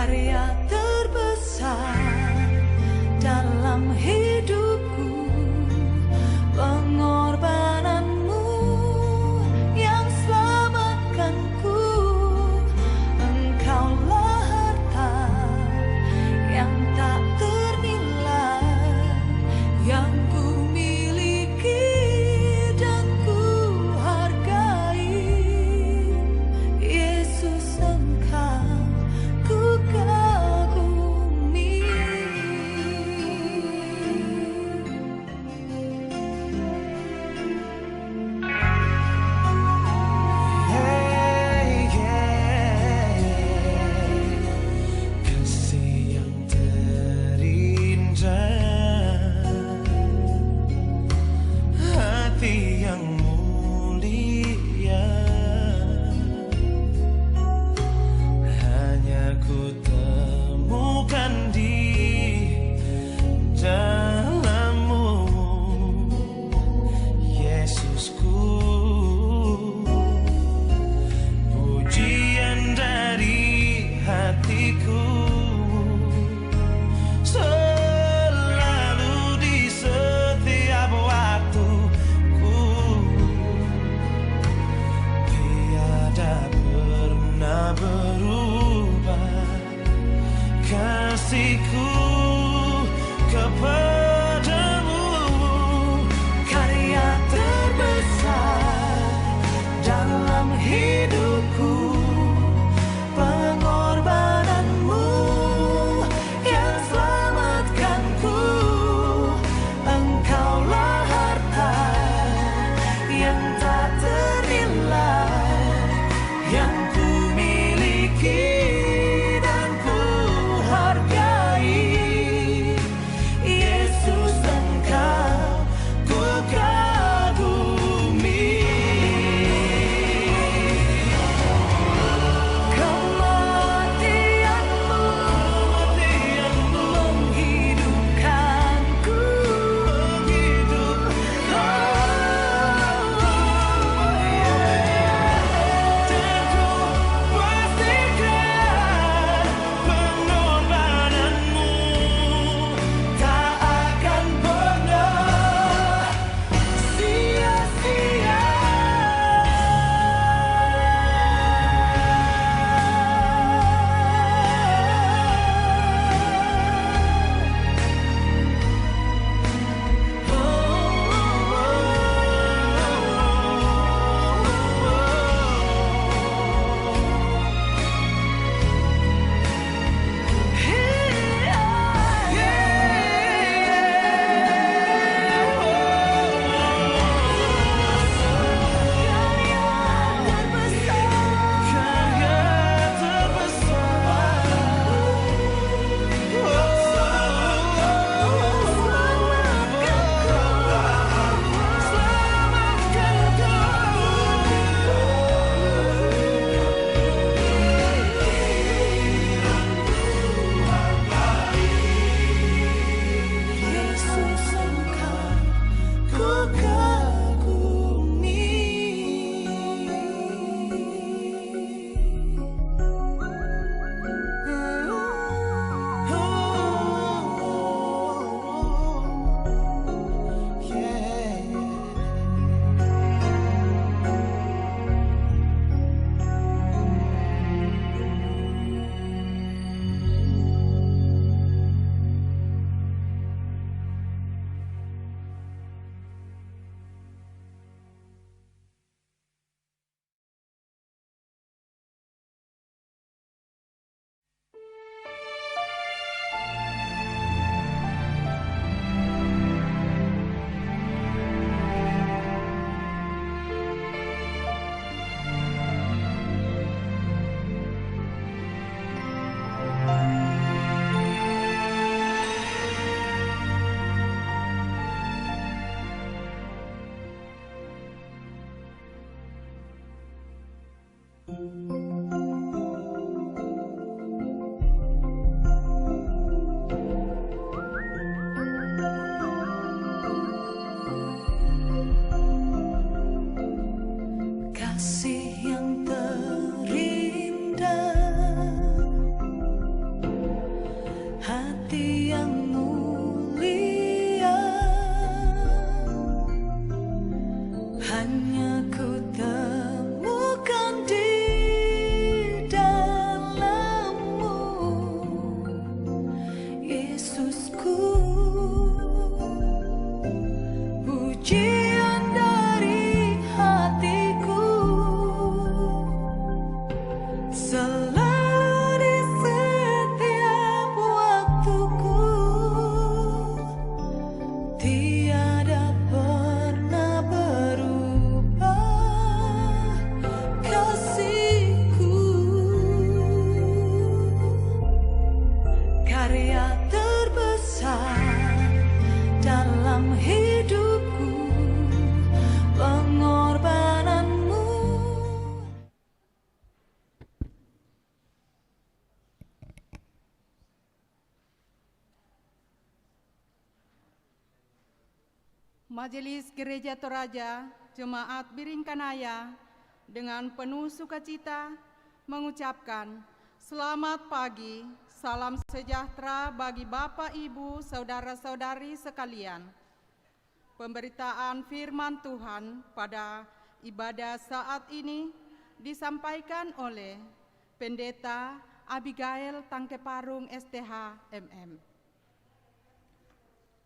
karya terbesar dalam hidupku, pengorbananmu yang selamatkanku. Engkaulah harta yang tak ternilai, yang ku miliki dan ku hargai. Yesus, Engkau ku kagumi. Kasih yang terindah, hati yang mulia, hanya ku temukan di dalam-Mu, Yesusku. Pujian dari hatiku selalu di setiap waktuku, tiada pernah berubah kasihku kepadamu. Karya terbesar dalam hidupku, pengorbananmu yang selamatkanku. Engkaulah harta yang tak ternilai, yang ku miliki dan ku hargai. Majelis Gereja Toraja Jemaat Biringkanaya dengan penuh sukacita mengucapkan selamat pagi, salam sejahtera bagi Bapak, Ibu, Saudara-saudari sekalian. Pemberitaan firman Tuhan pada ibadah saat ini disampaikan oleh Pendeta Abigail Tangkeparung STH MM.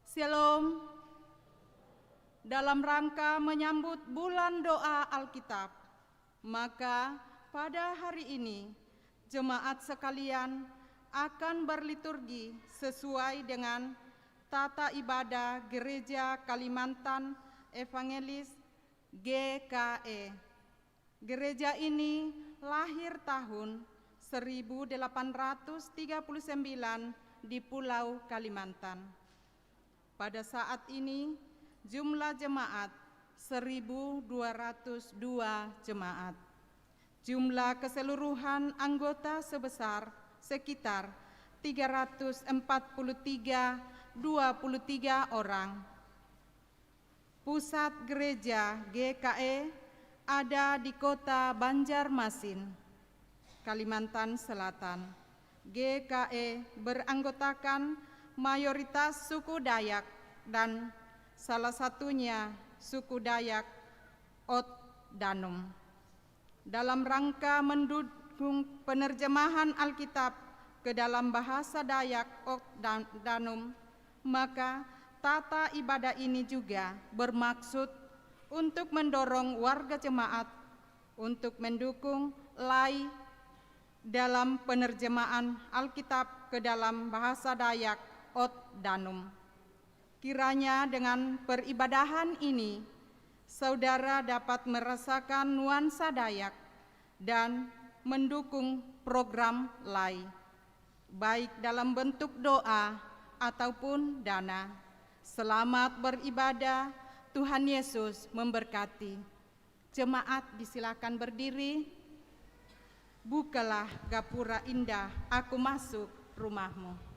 Shalom. Dalam rangka menyambut bulan doa Alkitab, maka pada hari ini jemaat sekalian akan berliturgi sesuai dengan tata ibadah Gereja Kalimantan Evangelis GKE. Gereja ini lahir tahun 1839 di Pulau Kalimantan. Pada saat ini jumlah jemaat 1.202 jemaat. Jumlah keseluruhan anggota sebesar sekitar 343 orang. Pusat gereja GKE ada di kota Banjarmasin, Kalimantan Selatan. GKE beranggotakan mayoritas suku Dayak dan salah satunya suku Dayak Ot Danum. Dalam rangka mendukung penerjemahan Alkitab ke dalam bahasa Dayak Ot Danum, maka tata ibadah ini juga bermaksud untuk mendorong warga jemaat untuk mendukung lai dalam penerjemahan Alkitab ke dalam bahasa Dayak Ot Danum. Kiranya dengan peribadahan ini, saudara dapat merasakan nuansa Dayak dan mendukung program lai, baik dalam bentuk doa ataupun dana. Selamat beribadah, Tuhan Yesus memberkati. Jemaat disilakan berdiri. Bukalah gapura indah, aku masuk rumahmu.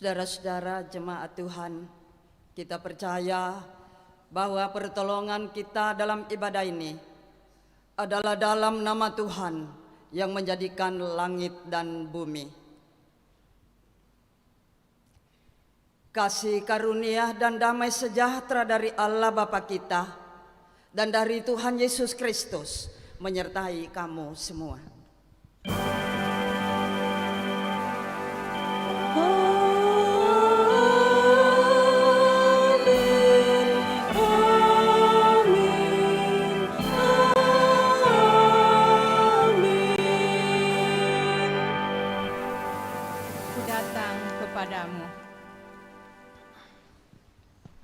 Saudara-saudara jemaat Tuhan, kita percaya bahwa pertolongan kita dalam ibadah ini adalah dalam nama Tuhan yang menjadikan langit dan bumi. Kasih karunia dan damai sejahtera dari Allah Bapa kita dan dari Tuhan Yesus Kristus menyertai kamu semua. Amin.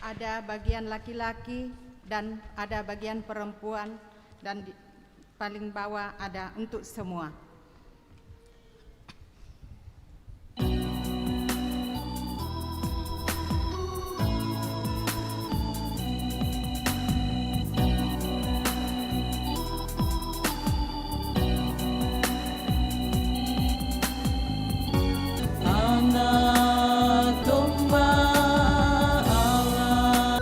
Ada bagian laki-laki dan ada bagian perempuan, dan di paling bawah ada untuk semua. Anak domba Allah,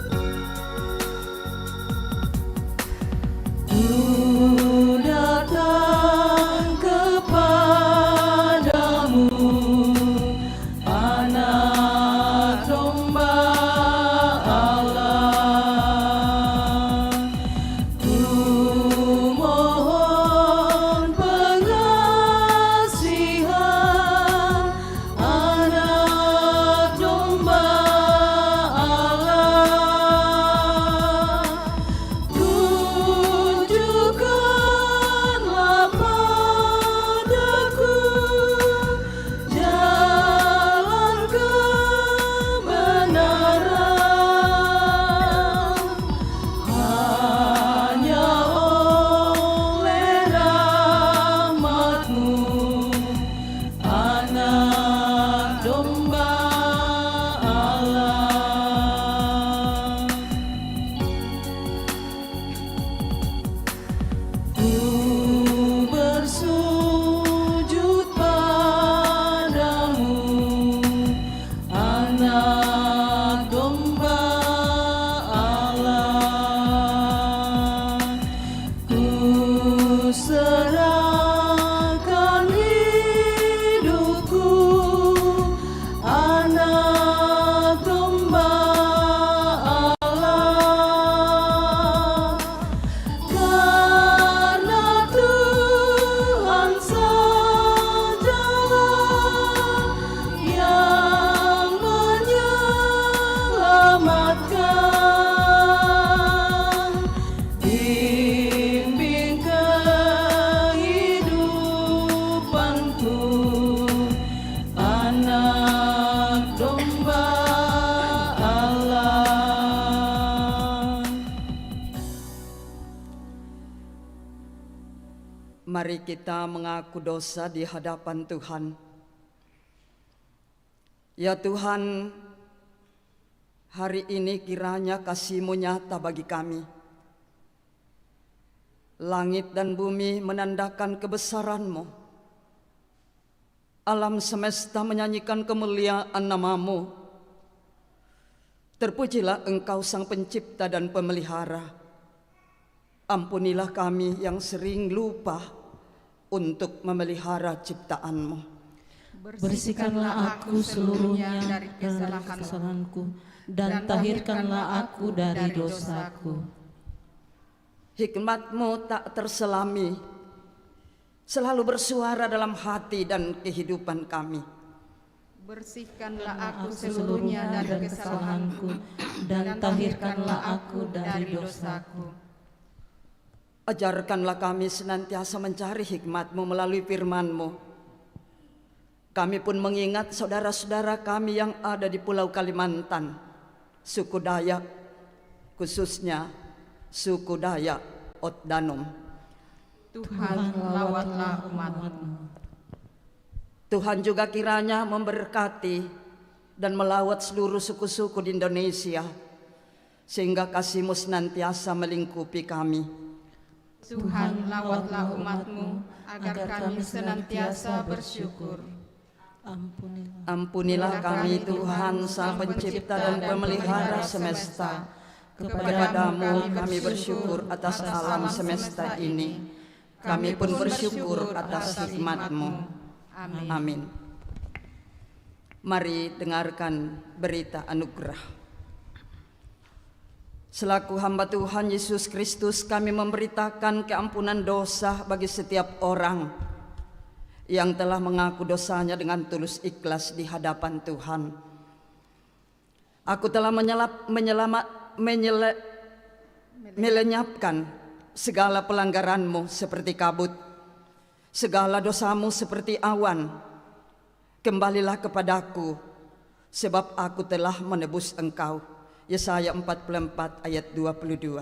ku datang kepadamu, anak domba Allah, ku mohon pengasihan, anak domba Allah, tunjukkanlah padaku jalan kebenaran, hanya oleh rahmat-Mu, anak domba Allah. Ku bersujud padamu, anak domba Allah. Ku serahkan hidupku, anak domba Allah. Karena Tuhan sajalah yang menyelamatkan, bimbing kehidupanku, anak domba Allah. Mari kita mengaku dosa di hadapan Tuhan. Ya Tuhan, hari ini kiranya kasih-Mu nyata bagi kami. Langit dan bumi menandakan kebesaran-Mu. Alam semesta menyanyikan kemuliaan nama-Mu. Terpujilah Engkau Sang Pencipta dan Pemelihara. Ampunilah kami yang sering lupa untuk memelihara ciptaan-Mu. Bersihkanlah aku seluruhnya dari kesalahanku, dan tahirkanlah aku dari dosaku. Hikmat-Mu tak terselami, selalu bersuara dalam hati dan kehidupan kami. Bersihkanlah aku seluruhnya dari kesalahanku, dan tahirkanlah aku dari dosaku. Ajarkanlah kami senantiasa mencari hikmat-Mu melalui firman-Mu. Kami pun mengingat saudara-saudara kami yang ada di Pulau Kalimantan, suku Dayak, khususnya suku Dayak Otdanum. Tuhan, lawatlah umat-Mu. Tuhan juga kiranya memberkati dan melawat seluruh suku-suku di Indonesia, sehingga kasih-Mu senantiasa melingkupi kami. Tuhan, lawatlah umat-Mu, agar kami senantiasa bersyukur. Ampunilah kami Tuhan, Sang Pencipta dan Pemelihara semesta. Kepadamu kami bersyukur atas alam semesta ini. Kami pun bersyukur atas hikmat-Mu. Amin. Mari dengarkan berita anugerah. Selaku hamba Tuhan Yesus Kristus, kami memberitakan keampunan dosa bagi setiap orang yang telah mengaku dosanya dengan tulus ikhlas di hadapan Tuhan. Aku telah melenyapkan segala pelanggaran-Mu seperti kabut, segala dosa-Mu seperti awan. Kembalilah kepadaku, sebab aku telah menebus Engkau. Yesaya 44 ayat 22.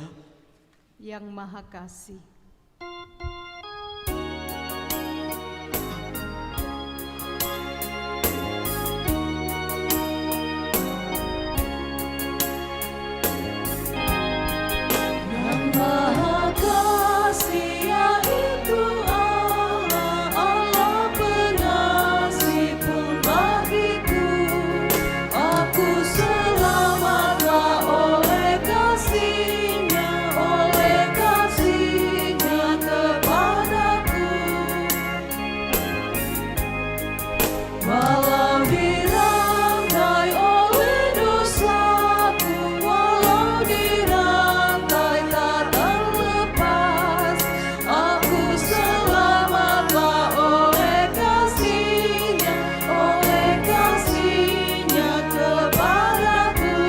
Yang Maha Kasih, Maha Kasih yaitu Allah, Allah pengasih pun bagiku. Aku selamatlah oleh kasih-Nya kepadaku. Walau dirangkai oleh dosaku, walau dirangkai tak terlepas, aku selamatlah oleh kasih-Nya kepadaku.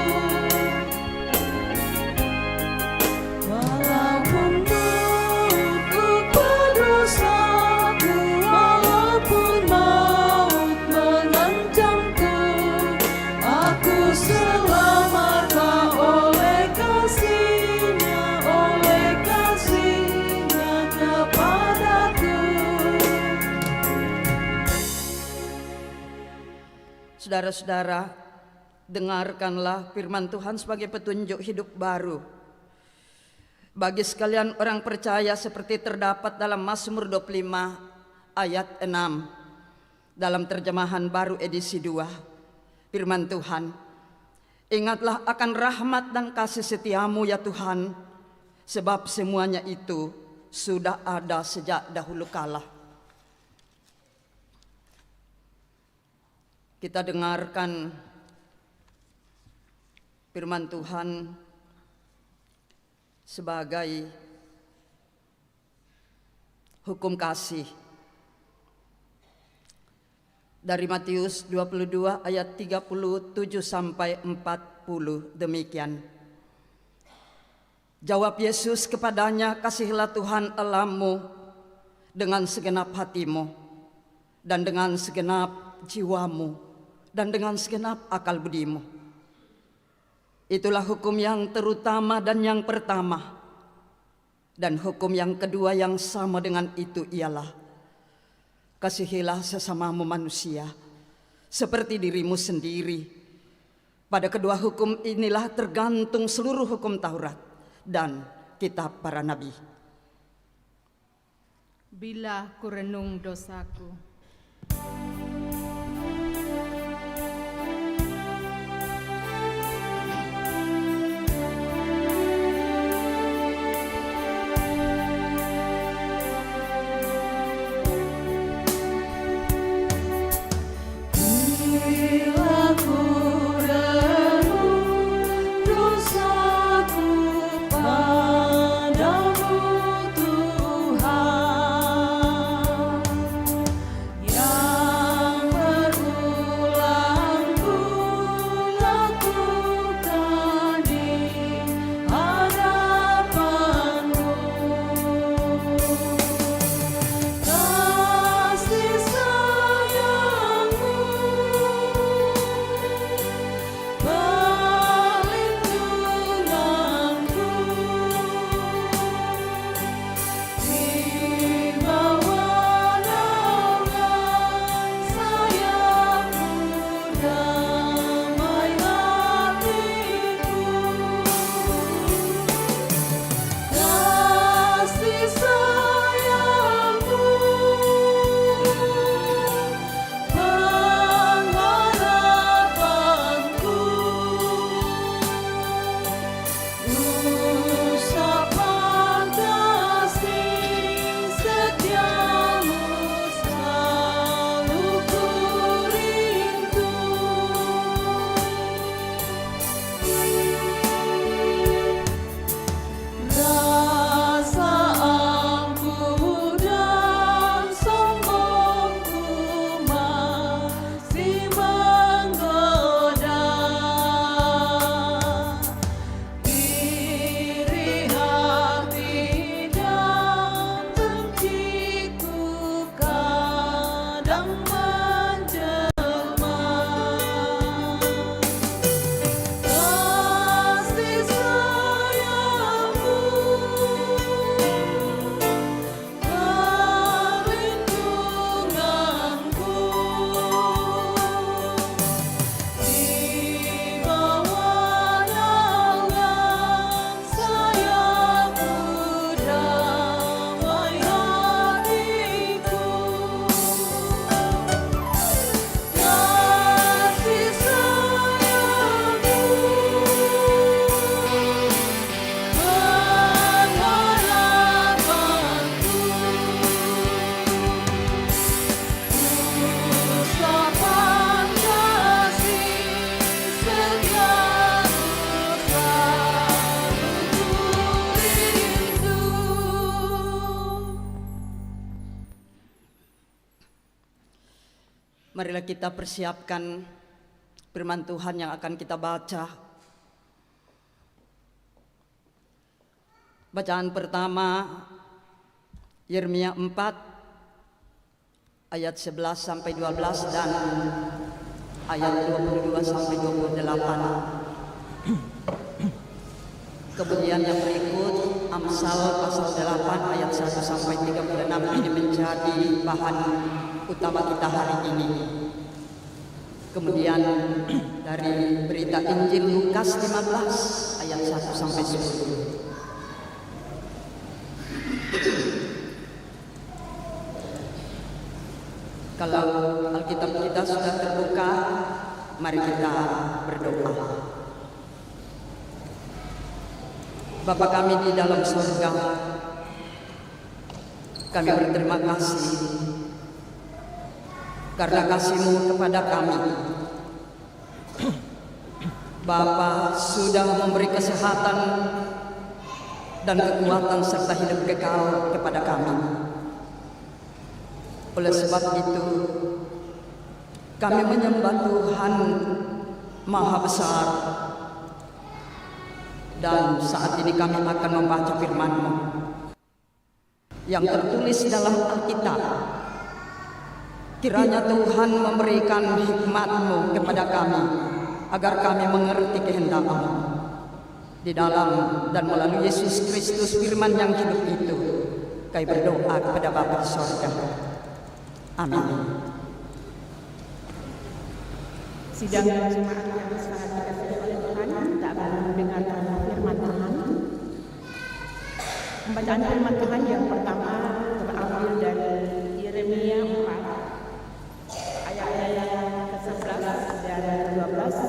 Walaupun mautku berdosaku, walaupun maut mengancamku, aku selamatlah oleh kasih-Nya kepadaku. Saudara-saudara, dengarkanlah firman Tuhan sebagai petunjuk hidup baru bagi sekalian orang percaya, seperti terdapat dalam Mazmur 25 ayat 6 dalam terjemahan baru edisi 2. Firman Tuhan, ingatlah akan rahmat dan kasih setiamu ya Tuhan, sebab semuanya itu sudah ada sejak dahulu kala. Kita dengarkan firman Tuhan sebagai hukum kasih dari Matius 22 ayat 37 sampai 40. Demikian. Jawab Yesus kepadanya, kasihilah Tuhan Allahmu dengan segenap hatimu dan dengan segenap jiwamu dan dengan segenap akal budimu. Itulah hukum yang terutama dan yang pertama. Dan hukum yang kedua yang sama dengan itu ialah, kasihilah sesamamu manusia seperti dirimu sendiri. Pada kedua hukum inilah tergantung seluruh hukum Taurat dan kitab para nabi. bila kurenung dosaku. Marilah kita persiapkan firman Tuhan yang akan kita baca. Bacaan pertama Yeremia 4 ayat 11 sampai 12 dan ayat 22 sampai 28. Kemudian yang berikut Amsal pasal 8 ayat 1 sampai 36 ini menjadi bahan utama kita hari ini. Kemudian dari berita Injil Lukas 15 ayat 1 sampai 10. Kalau Alkitab kita sudah terbuka, mari kita berdoa. Bapa kami di dalam surga, kami berterima kasih karena kasih-Mu kepada kami. Bapa sudah memberi kesehatan dan kekuatan serta hidup kekal kepada kami. Oleh sebab itu, kami menyembah Tuhan Maha Besar. Dan saat ini kami akan membaca firman-Mu yang tertulis dalam Alkitab. Kiranya Tuhan memberikan hikmat-Mu kepada kami, agar kami mengerti kehendak-Mu. Di dalam dan melalui Yesus Kristus firman yang hidup itu, kami berdoa kepada Bapa di sorga. Amin. Sidang jemaat yang sangat dikasihi oleh Tuhan, kita akan mendengarkan firman Tuhan. Pembacaan firman Tuhan yang pertama terambil dari Yeremia 4 ayat ke-11 dan ke-12.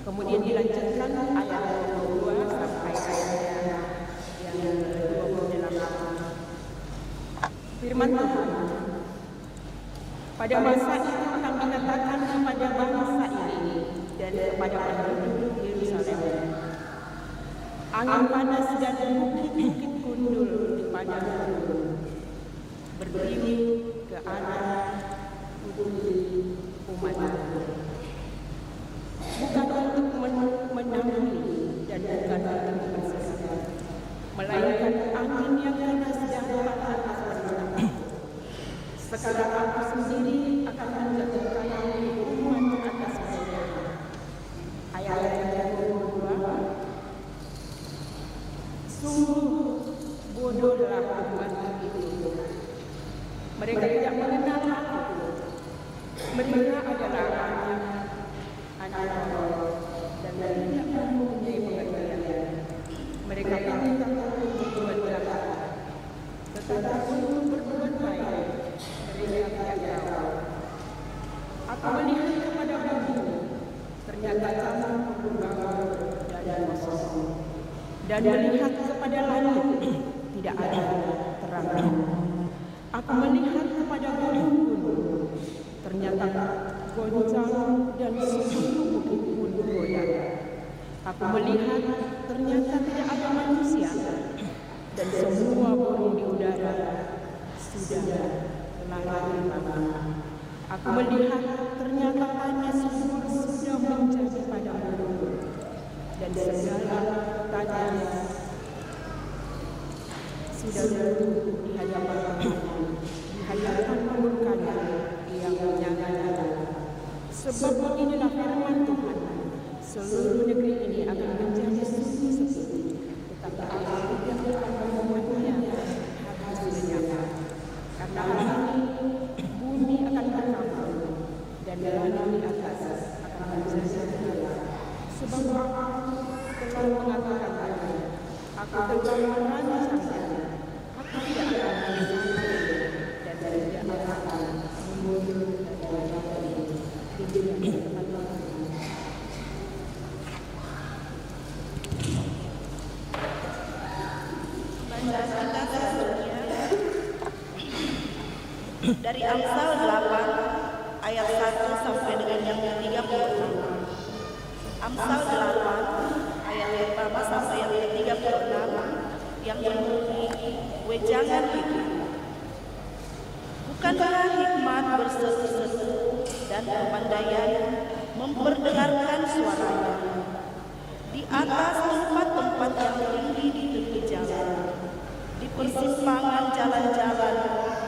Kemudian dilanjutkan ayat 22 sampai ayat yang ke-28. Firman Tuhan. Pada masa itu akan dikatakan kepada bangsa ini dan kepada penduduk Yerusalem, angin panas dan bukit-bukit gundul di padang gurun berdiri ke arah putri umatku, bukan untuk menangani dan bukan untuk bersikap, melainkan angin yang panas dan panas. Sekarang aku sendiri akan menjatuhkan hukuman atas mereka. Ayat yang kedua. Sungguh bodohlah umat itu. Mereka tidak mengenal aku. Mereka adalah anak Allah dan tidak mempunyai pengertian. Mereka minta untuk berbuat jahat, tetapi untuk berbuat baik. Aku melihat kepada bumi, ternyata kamu membangun dan kosong. Dan melihat kepada langit, tidak ada terang. Aku melihat kepada gunung, ternyata goncang dan seluruh bukit pun goyang. Aku melihat ternyata tidak ada manusia, dan semua burung di udara sudah lari. Aku melihat ternyata tanah subur sudah menjadi padang gurun, dan segala tanah sudah runtuh di hadapan murkanya yang menyala-nyala. Sebab inilah firman Tuhan, seluruh negeri ini akan menjadi sunyi sepi, tetapi aku tidak akan membuatnya habis lenyap. Karena hari ini bumi akan berkabut dan langit di atas akan menjadi gelap. Sebab aku telah mengatakan, aku telah merancangnya, aku tidak akan menjadi dan tidak akan mundur dari ini. Dari Amsal 8 ayat 1 sampai dengan yang ke-36. Amsal 8 ayat pertama sampai yang ke-36 yang berbunyi, wejangan hikmat. Bukankah hikmat berseru-seru dan kepandaian memperdengarkan suaranya. Di atas tempat-tempat yang tinggi di tepi jalan, di persimpangan jalan-jalan,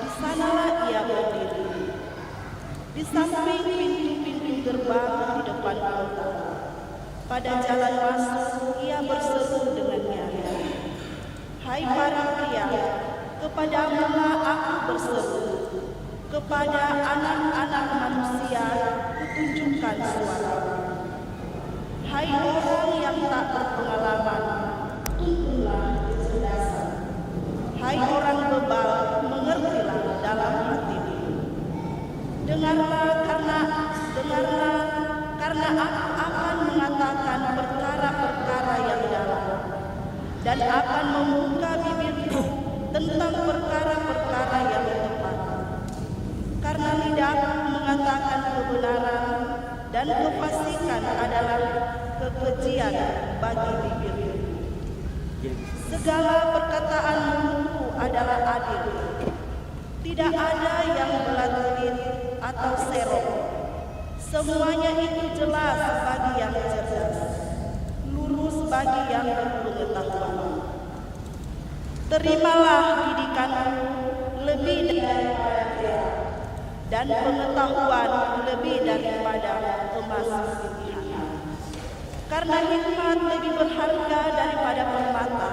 di sanalah ia berdiri. Di samping pintu-pintu gerbang di depan kota, pada jalan masuk ia berseru dengan nyaring. Hai para pria, kepadamulah aku berseru, kepada anak-anak manusia kutunjukkan suara. Hai orang yang tak berpengalaman, tunduklah kecerdasan. Hai orang bebal, mengertilah dalam hatimu. Dengarlah karena aku akan mengatakan perkara-perkara yang dalam, dan akan membuka bibirku tentang perkara-perkara yang tepat. Karena lidahku mengatakan kebenaran, dan kefasikan adalah kekejian bagi bibirku. Segala perkataan mulutku adalah adil. Tidak ada yang belat-belit atau serong. Semuanya itu jelas bagi yang cerdas, lurus bagi yang berpengetahuan. Terimalah didikanku lebih daripada perak, dan pengetahuan lebih daripada emas pilihan. Karena hikmat lebih berharga daripada permata,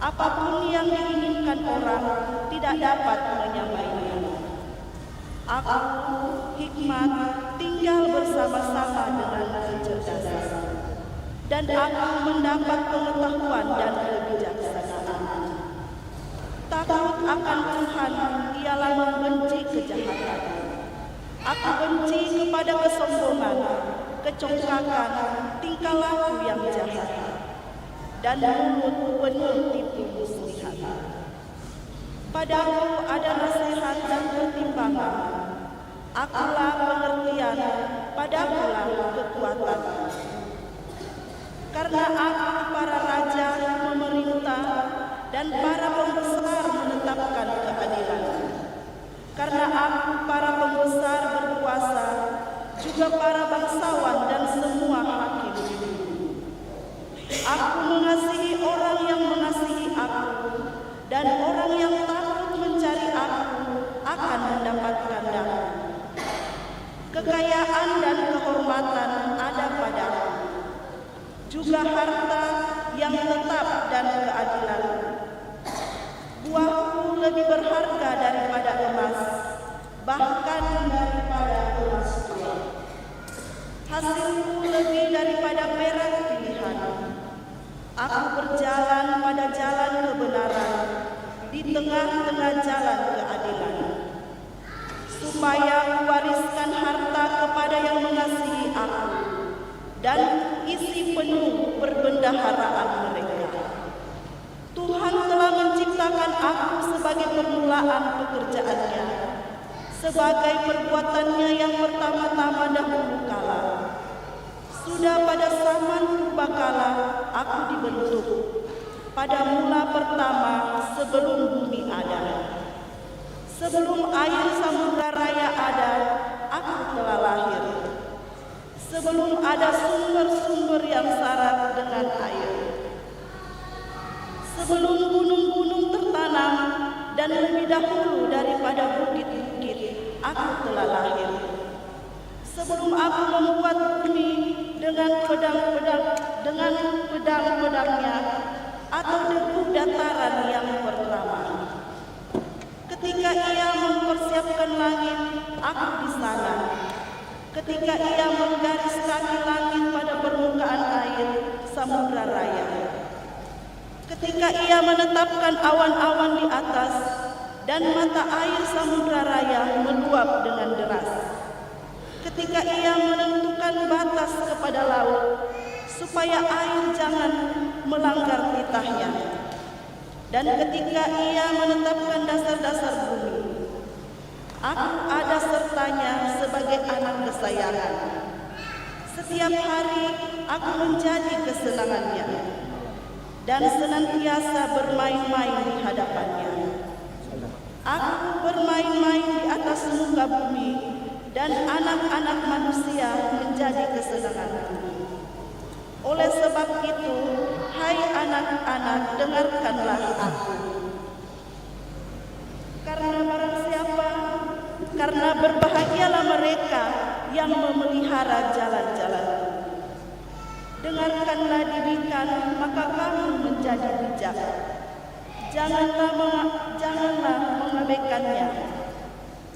apapun yang diinginkan orang tidak dapat menyamainya. Aku, hikmat, tinggal bersama-sama dengan kecerdasan, dan aku mendapat pengetahuan dan kebijaksanaan. Takut akan Tuhan ialah membenci kejahatan. Aku benci kepada kesombongan, kecongkakan, tingkah laku yang jahat, dan mulut penuh tipu muslihat. Padaku ada nasihat dan pertimbangan. Akulah pengertian, padakulah kekuatan. Karena aku para raja memerintah dan para pembesar menetapkan keadilan. Karena aku para pembesar berkuasa, juga para bangsawan dan semua hakim. Aku mengasihi orang yang mengasihi aku, dan orang yang takut mencari aku akan mendapatkan damai. Kekayaan dan kehormatan ada padaku, juga harta yang tetap dan keadilan. Buahku lebih berharga daripada emas, bahkan daripada emas tua. Hasilku lebih daripada perak pilihan. Aku berjalan pada jalan kebenaran, di tengah-tengah jalan keadilan, supaya kuwariskan harta kepada yang mengasihi aku, dan isi penuh perbendaharaan mereka. Tuhan telah menciptakan aku sebagai permulaan pekerjaannya, sebagai perbuatannya yang pertama-tama dahulu kala. Sudah pada zaman purbakala aku dibentuk, pada mula pertama sebelum bumi ada. Sebelum air samudra raya ada, aku telah lahir. Sebelum ada sumber-sumber yang syarat dengan air. Sebelum gunung-gunung tertanam dan lebih dahulu daripada bukit-bukit, aku telah lahir. Sebelum aku membuat bumi dengan pedang-pedangnya atau debu dataran yang pertama. Ketika ia mempersiapkan langit, aku di sana. Ketika ia menggaris kaki langit pada permukaan air samudra raya. Ketika ia menetapkan awan-awan di atas dan mata air samudra raya meluap dengan deras. Ketika ia menentukan batas kepada laut supaya air jangan melanggar titahnya. Dan ketika ia menetapkan dasar-dasar bumi, aku ada sertanya sebagai anak kesayangan. Setiap hari aku menjadi kesenangannya dan senantiasa bermain-main di hadapannya. Aku bermain-main di atas muka bumi dan anak-anak manusia menjadi kesenanganku. Oleh sebab itu, hai anak-anak, dengarkanlah aku. Karena berbahagialah mereka yang memelihara jalan-jalan. Dengarkanlah didikan, maka kamu menjadi bijak. Janganlah mengabaikannya.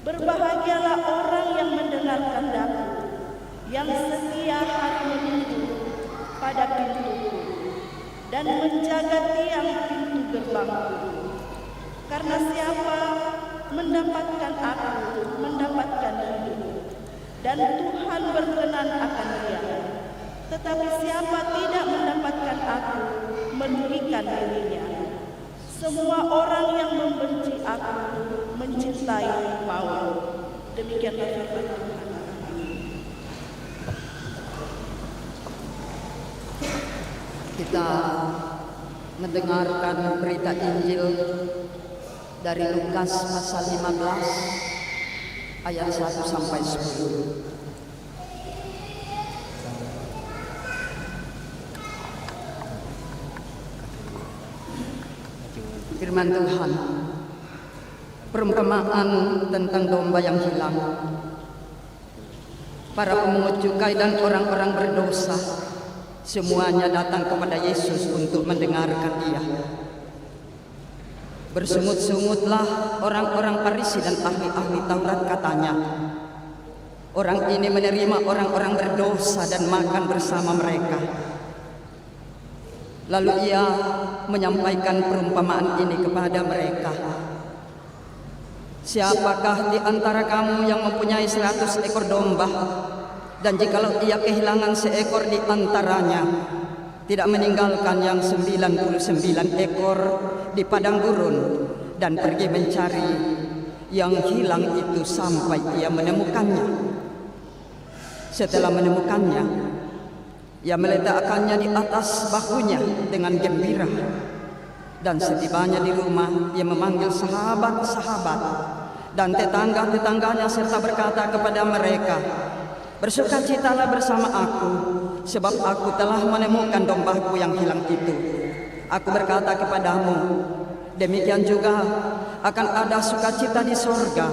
Berbahagialah orang yang mendengarkan daku, yang setia hari menunggu pada pintuku, dan menjaga tiang pintu gerbangku. Karena siapa mendapatkan aku, mendapatkan hidup, dan Tuhan berkenan akan dia. Tetapi siapa tidak mendapatkan aku, merugikan dirinya. Semua orang yang membenci aku, mencintai maut. Demikianlah firman Tuhan. Kita mendengarkan berita Injil dari Lukas pasal 15 ayat 1 sampai 10. Firman Tuhan, perumpamaan tentang domba yang hilang. Para pemungut cukai dan orang-orang berdosa semuanya datang kepada Yesus untuk mendengarkan Dia. Bersungut-sungutlah orang-orang Farisi dan ahli-ahli Taurat, katanya, orang ini menerima orang-orang berdosa dan makan bersama mereka. Lalu Ia menyampaikan perumpamaan ini kepada mereka. Siapakah di antara kamu yang mempunyai 100 ekor domba, dan jikalau ia kehilangan seekor di antaranya, tidak meninggalkan yang 99 ekor di padang gurun dan pergi mencari yang hilang itu sampai ia menemukannya. Setelah menemukannya, ia meletakkannya di atas bahunya dengan gembira. Dan setibanya di rumah, ia memanggil sahabat-sahabat dan tetangga-tetangganya serta berkata kepada mereka, bersukacitalah bersama aku, sebab aku telah menemukan dombaku yang hilang itu. Aku berkata kepadamu, demikian juga akan ada sukacita di sorga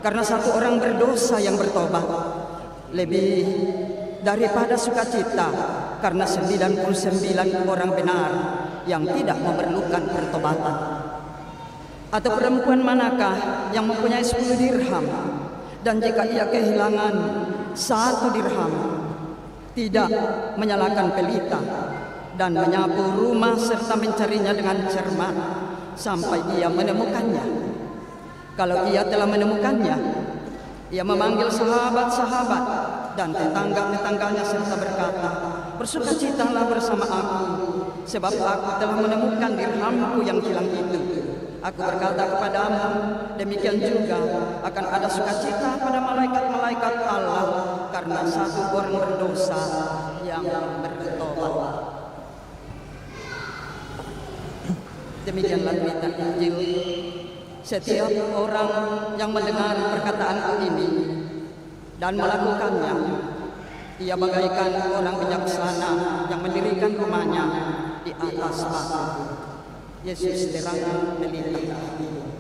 karena satu orang berdosa yang bertobat, lebih daripada sukacita karena 99 orang benar yang tidak memerlukan pertobatan. Atau perempuan manakah yang mempunyai 10 dirham, dan jika ia kehilangan 1 dirham, tidak menyalakan pelita dan menyapu rumah serta mencarinya dengan cermat sampai ia menemukannya? Kalau ia telah menemukannya, ia memanggil sahabat-sahabat dan tetangga-tetangganya serta berkata, bersukacitalah bersama aku, sebab aku telah menemukan dirhamku yang hilang itu. Aku berkata kepadamu, demikian juga akan ada sukacita pada malaikat-malaikat Allah karena satu orang berdosa yang bertobat. Demikianlah berita Injil. Setiap orang yang mendengar perkataanku ini dan melakukannya, ia bagaikan orang bijaksana yang mendirikan rumahnya di atas batu. Yesus terang meliti hati. Yesus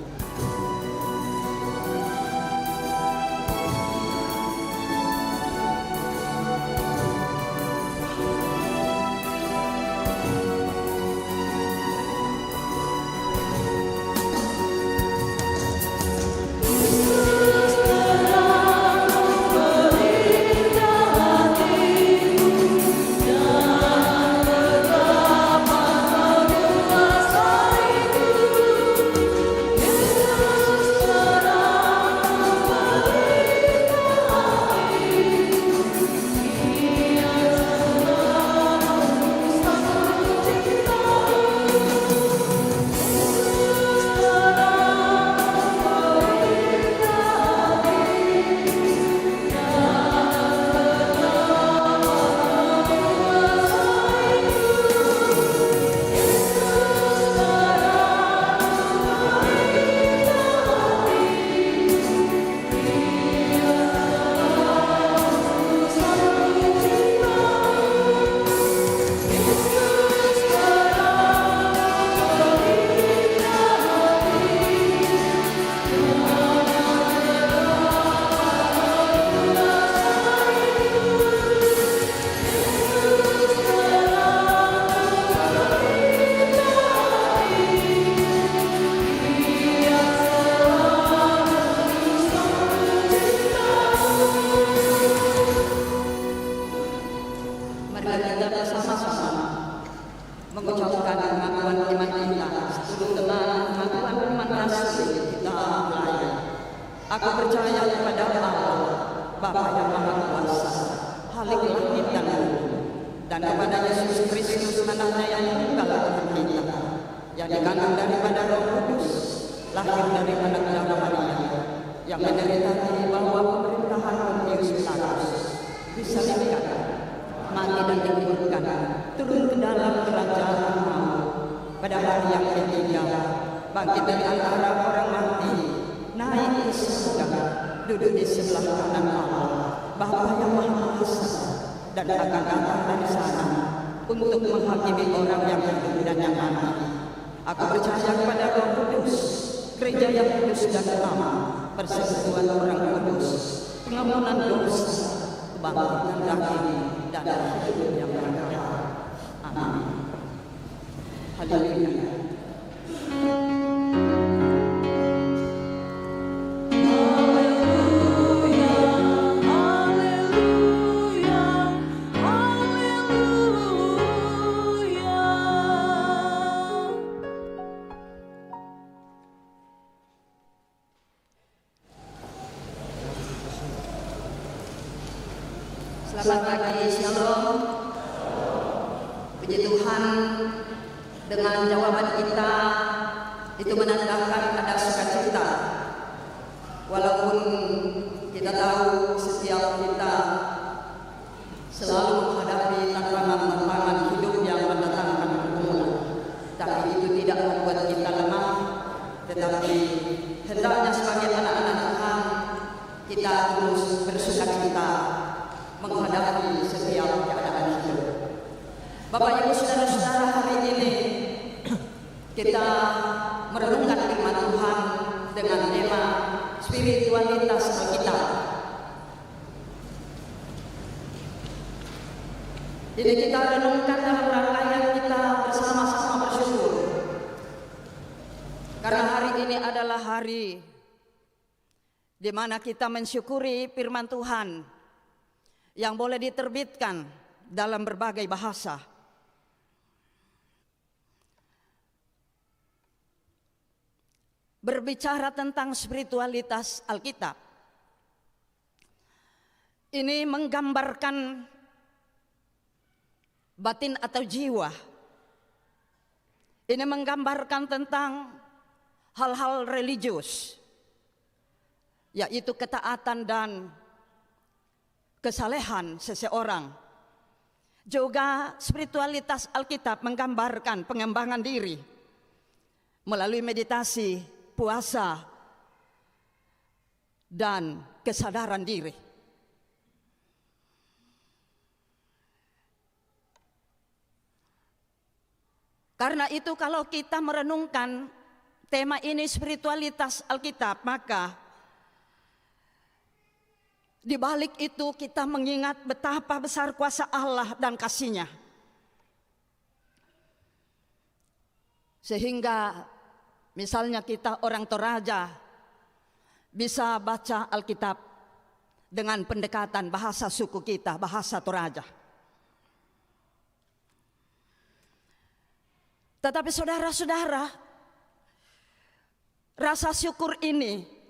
pengakuan iman kita seturut dengan pengakuan iman Rasul kita mulai. Aku percaya kepada Allah, Bapa yang Maha Kuasa, Khalik langit dan bumi, dan kepada Yesus Kristus anaknya yang tunggal Tuhan kita, yang dikandung daripada Roh Kudus, lahir dari anak Maria, yang menderita di bawah pemerintahan Pontius Pilatus, disalibkan, mati dan dikuburkan, turun ke dalam kerajaan maut, pada hari yang ketiga, bangkit dari antara orang mati, naik ke surga, duduk di sebelah kanan Allah, Bapa yang Maha Kuasa, dan akan datang dari sana untuk menghakimi orang yang hidup dan yang mati. Aku percaya kepada Roh Kudus, gereja yang kudus dan lama, persekutuan orang kudus, pengampunan dosa, kebangkitan daging, dan hidup yang kekal. Amin. Haleluya. Selamat pagi, shalom. Puji Tuhan, dengan jawaban kita itu menandakan ada sukacita. Walaupun kita tahu setiap kita selalu menghadapi tantangan-tantangan hidup yang mendatangkan pergumulan, tapi itu tidak membuat kita lemah, tetapi hendaknya sebagai anak-anak Tuhan kita terus bersukacita menghadapi setiap keadaan hidup. Bapak Ibu saudara-saudara, hari ini kita merenungkan firman Tuhan dengan tema spiritualitas Alkitab. Jadi kita renungkan dalam rangkaian kita bersama-sama bersyukur, karena hari ini adalah hari di mana kita mensyukuri firman Tuhan yang boleh diterbitkan dalam berbagai bahasa. Berbicara tentang spiritualitas Alkitab, ini menggambarkan batin atau jiwa. Ini menggambarkan tentang hal-hal religius, yaitu ketaatan dan kesalehan seseorang. Juga spiritualitas Alkitab menggambarkan pengembangan diri melalui meditasi, puasa, dan kesadaran diri. Karena itu kalau kita merenungkan tema ini spiritualitas Alkitab, maka di balik itu kita mengingat betapa besar kuasa Allah dan kasih-Nya. Sehingga misalnya kita orang Toraja bisa baca Alkitab dengan pendekatan bahasa suku kita, bahasa Toraja. Tetapi saudara-saudara, rasa syukur ini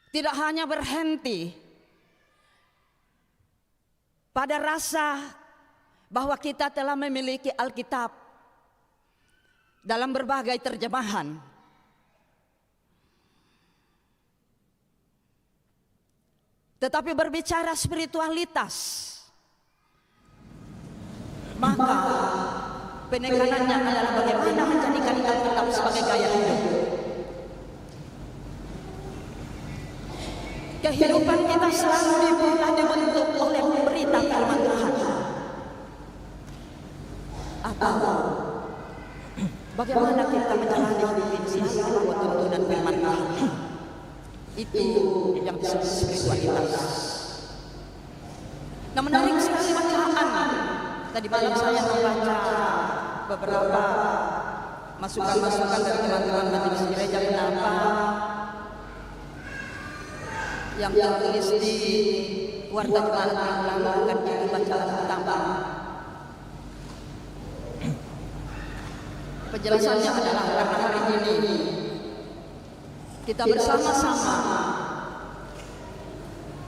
tidak hanya berhenti pada rasa bahwa kita telah memiliki Alkitab dalam berbagai terjemahan. Tetapi berbicara spiritualitas, maka penekanannya adalah bagaimana menjadikan Alkitab sebagai gaya hidup. Kehidupan kita selalu dibentuk oleh berita firman Tuhan. Atau bagaimana kita menjalani hidup ini selalu tuntunan firman Tuhan. Itu yang disebut spiritualitas. Nah, menarik sekali bacaan. Tadi malam saya membaca beberapa masukan-masukan dari teman-teman majelis gereja kenapa yang tertulis di Warta Jemaat yang lalu akan kita bacaan pertama. Penjelasannya adalah karena hari ini kita bersama-sama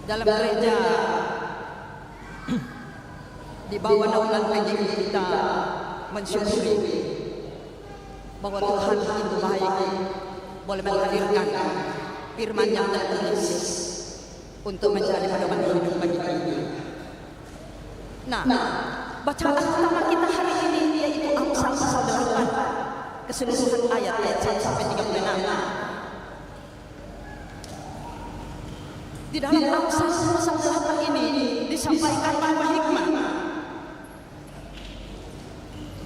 dalam gereja di bawah naungan PGI kita mensyukuri bahwa Tuhan itu baik, boleh menghadirkan firman yang tertulis untuk menjadi pedoman hidup bagi kita. Nah, bacaan pertama kita hari ini yaitu Amsal pasal 8 keseluruhan ayat 1 sampai 36. Di dalam Amsal pasal 8 ini disampaikan bahwa hikmat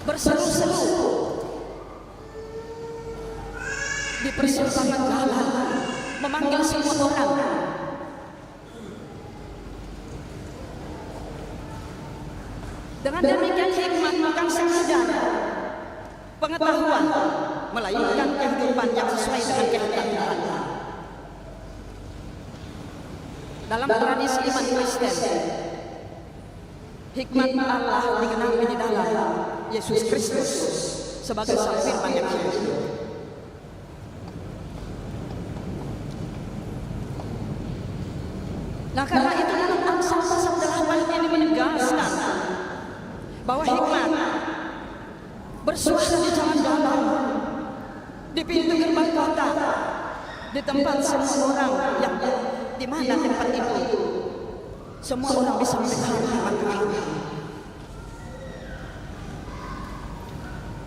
berseru-seru di persimpangan jalan memanggil semua orang. Dengan demikian hikmat bukan sekedar pengetahuan, melainkan kehidupan yang sesuai dengan kehendak Tuhan. Dalam tradisi iman Kristen, hikmat Allah digenapi di dalam Yesus Kristus sebagai Sang Firman yang hidup. Nah, karena itu dalam Amsal pasal 8 ini menegaskan bahwa hikmat bersuara di jalan-jalan, di pintu gerbang kota, di tempat semua orang yang di mana tempat itu semua orang bisa mendengar firman Tuhan.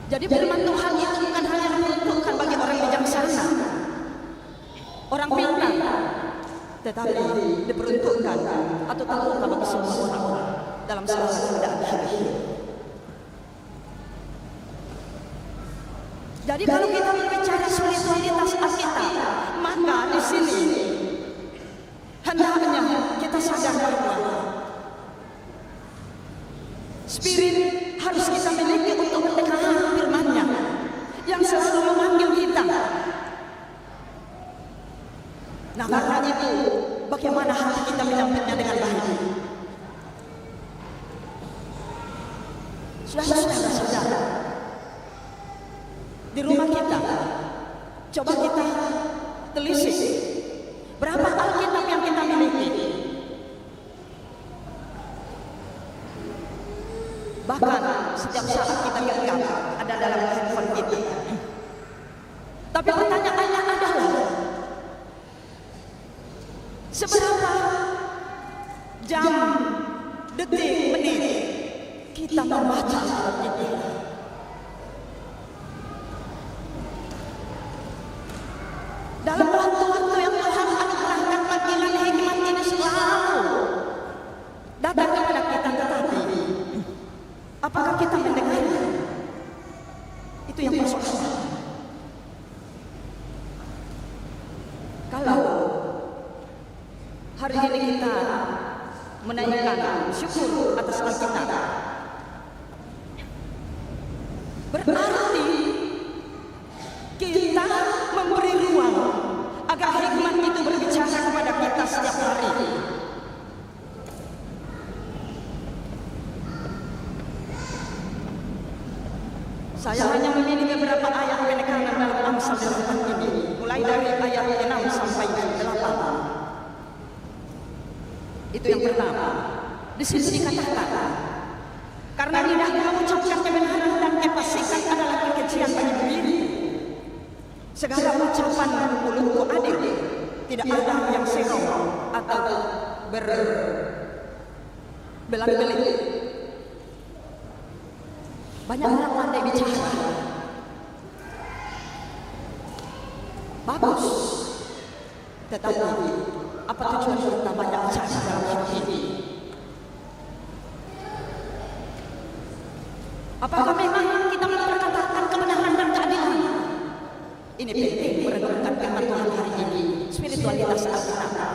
Jadi firman Tuhan itu bukan hanya diperuntukkan bagi orang bijaksana, orang pintar, tetapi diperuntukkan atau terbuka bagi semua orang dalam segala keadaan hidup. Jadi kalau kita berbicara spiritualitas Alkitab, maka di sini hendaknya kita sadar bahwa spirit harus kita miliki untuk mendengar firman-Nya yang selalu memanggil kita. Nah, karena itu bagaimana hati kita menyambutnya dengan baik? Saudara-saudara, di rumah kita, coba kita telisik berapa Alkitab yang kita miliki. Bahkan setiap saat kita genggam ada dalam handphone kita. Tapi pertanyaannya adalah, seberapa jam, detik, menit kita membaca Alkitab? Dalam waktu-waktu yang Tuhan anugerahkan, panggilan hikmat ini selalu datang kepada kita, tetapi apakah kita mendengar? Itu yang persoalan. Kalau hari ini kita menaikkan syukur atas Alkitab, berarti kita memberi ruang agar hikmat itu berbicara kepada kita setiap hari. Saya hanya memilih beberapa ayat penekanan dalam Amsal 8 ini, mulai dari ayat 6 sampai 8. Itu yang pertama. Di sini dikatakan, karena lidah mengucapkan kebenaran dan kepastikan adalah kekejian bagi diri. Segala ucapan mulutku adil, tidak ada yang serong atau berbelit-belit. Banyak orang pandai bicara, bagus, tetapi apa tujuan kita banyak bicara dalam hidup ini? Apakah memang kita memperkatakan kebenaran dan keadilan? Ini penting merenungkan firman Tuhan hari ini, spiritualitas Alkitab.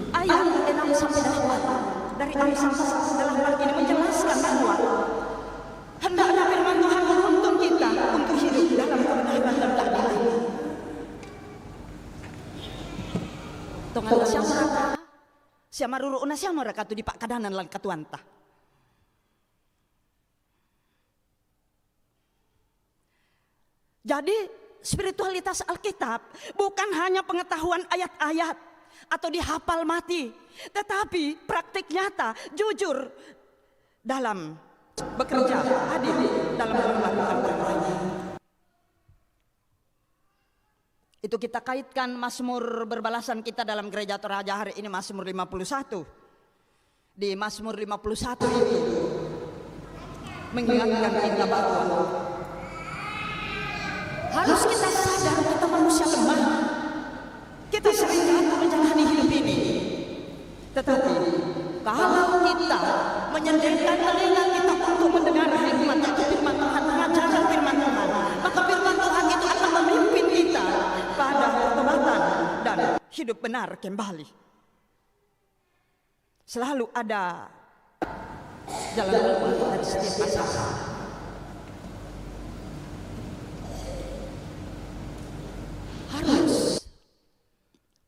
Ayat 6 sampai 8 dari Amsal pasal 8 ini menjelaskan bahwa hendaknya firman Tuhan menuntun kita untuk hidup dalam kebenaran dan keadilan. Tongan siapa raka, siapa ruru una siapa raka tu di pak kadanan lan katuanta. Jadi spiritualitas Alkitab bukan hanya pengetahuan ayat-ayat atau dihafal mati, tetapi praktik nyata, jujur dalam bekerja, adil dalam melakukan perbuatan. Itu kita kaitkan Mazmur berbalasan kita dalam gereja Toraja hari ini, Mazmur 51. Di Mazmur 51 itu mengingatkan kita bahwa harus kita sadar kita manusia lemah. Kita sering jatuh menjalani hidup ini. Tetapi kalau kita menyediakan telinga kita untuk mendengar hikmat dari firman Tuhan, mengajarkan firman Tuhan, maka firman Tuhan itu akan memimpin kita pada pertobatan dan hidup benar kembali. Selalu ada jalan keluar dari setiap masalah. Harus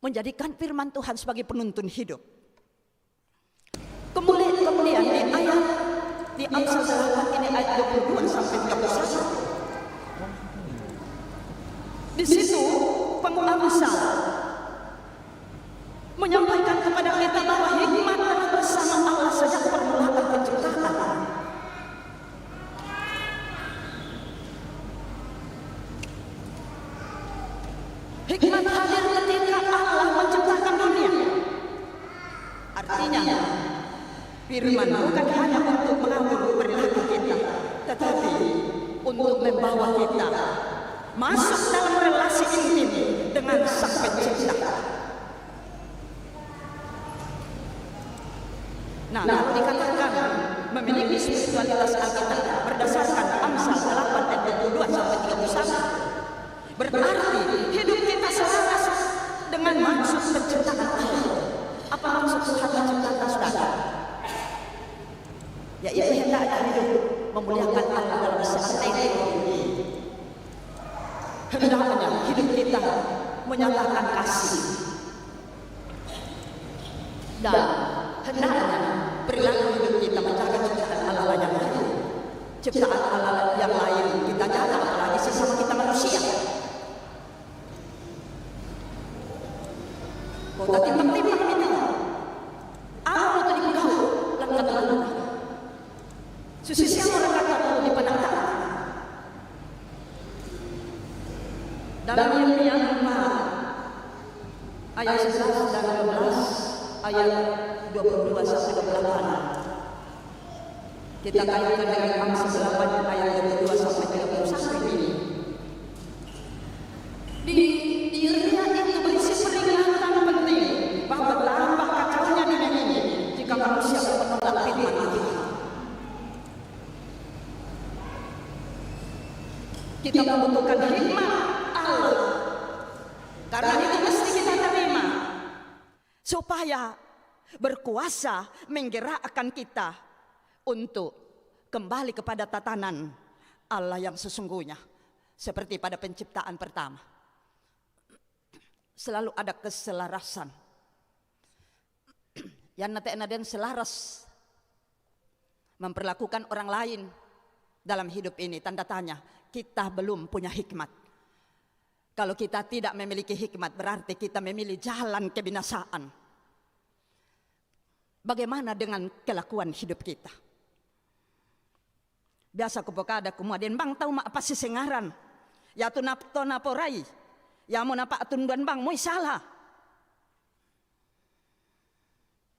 menjadikan firman Tuhan sebagai penuntun hidup. Kemudian di ayat di Amsal 8 ini ayat 22 sampai 31. Di situ pengamsal menyampaikan kepada kita bahwa hikmat adalah bersama Allah sejak permulaan penciptaan. Hikmat hadir ketika Allah menciptakan dunia. Artinya, firman bukan hanya untuk mengatur perilaku kita, tetapi untuk membawa kita masuk dalam relasi intim dengan Sang Pencipta. Nah, kalau dikatakan memiliki spiritualitas Alkitab berdasarkan Amsal 8 ayat 22 sampai 31, berarti hidup kita selaras dengan maksud penciptaan Allah. Apa maksud Tuhan menciptakan saudara? Yaitu hendaknya hidup memuliakan Allah dalam setiap ini. Hendaknya hidup kita menyatakan kasih, dan hendaknya perilaku hidup kita menjaga ciptaan Allah yang lain. Ciptaan Allah yang lain kita jaga, apalagi sesama kita manusia. Kota timbang-timbang itu apa itu di kau langkah lalu susah orang kata di penata dalam Yeremia 4 ayat 11 dan 12 ayat 22 sampai 28 kita kaitkan dengan Amsal 8 ayat 22 sampai 31 ini. Di Yeremia itu berisi peringatan penting bahwa tambah kacaunya dunia ini jika manusia menolak firman Tuhan. Kita membutuhkan hikmat Allah, karena itu mesti kita terima supaya berkuasa menggerakkan kita untuk kembali kepada tatanan Allah yang sesungguhnya, seperti pada penciptaan pertama. Selalu ada keselarasan. Yang nanti selaras memperlakukan orang lain dalam hidup ini, tanda tanya, kita belum punya hikmat. Kalau kita tidak memiliki hikmat, berarti kita memilih jalan kebinasaan. Bagaimana dengan kelakuan hidup kita? Biasa kupokada kemudian bang tahu apa sih sengaran? Ya tu napto naporai. Ya mau napa atunduan bang mau salah.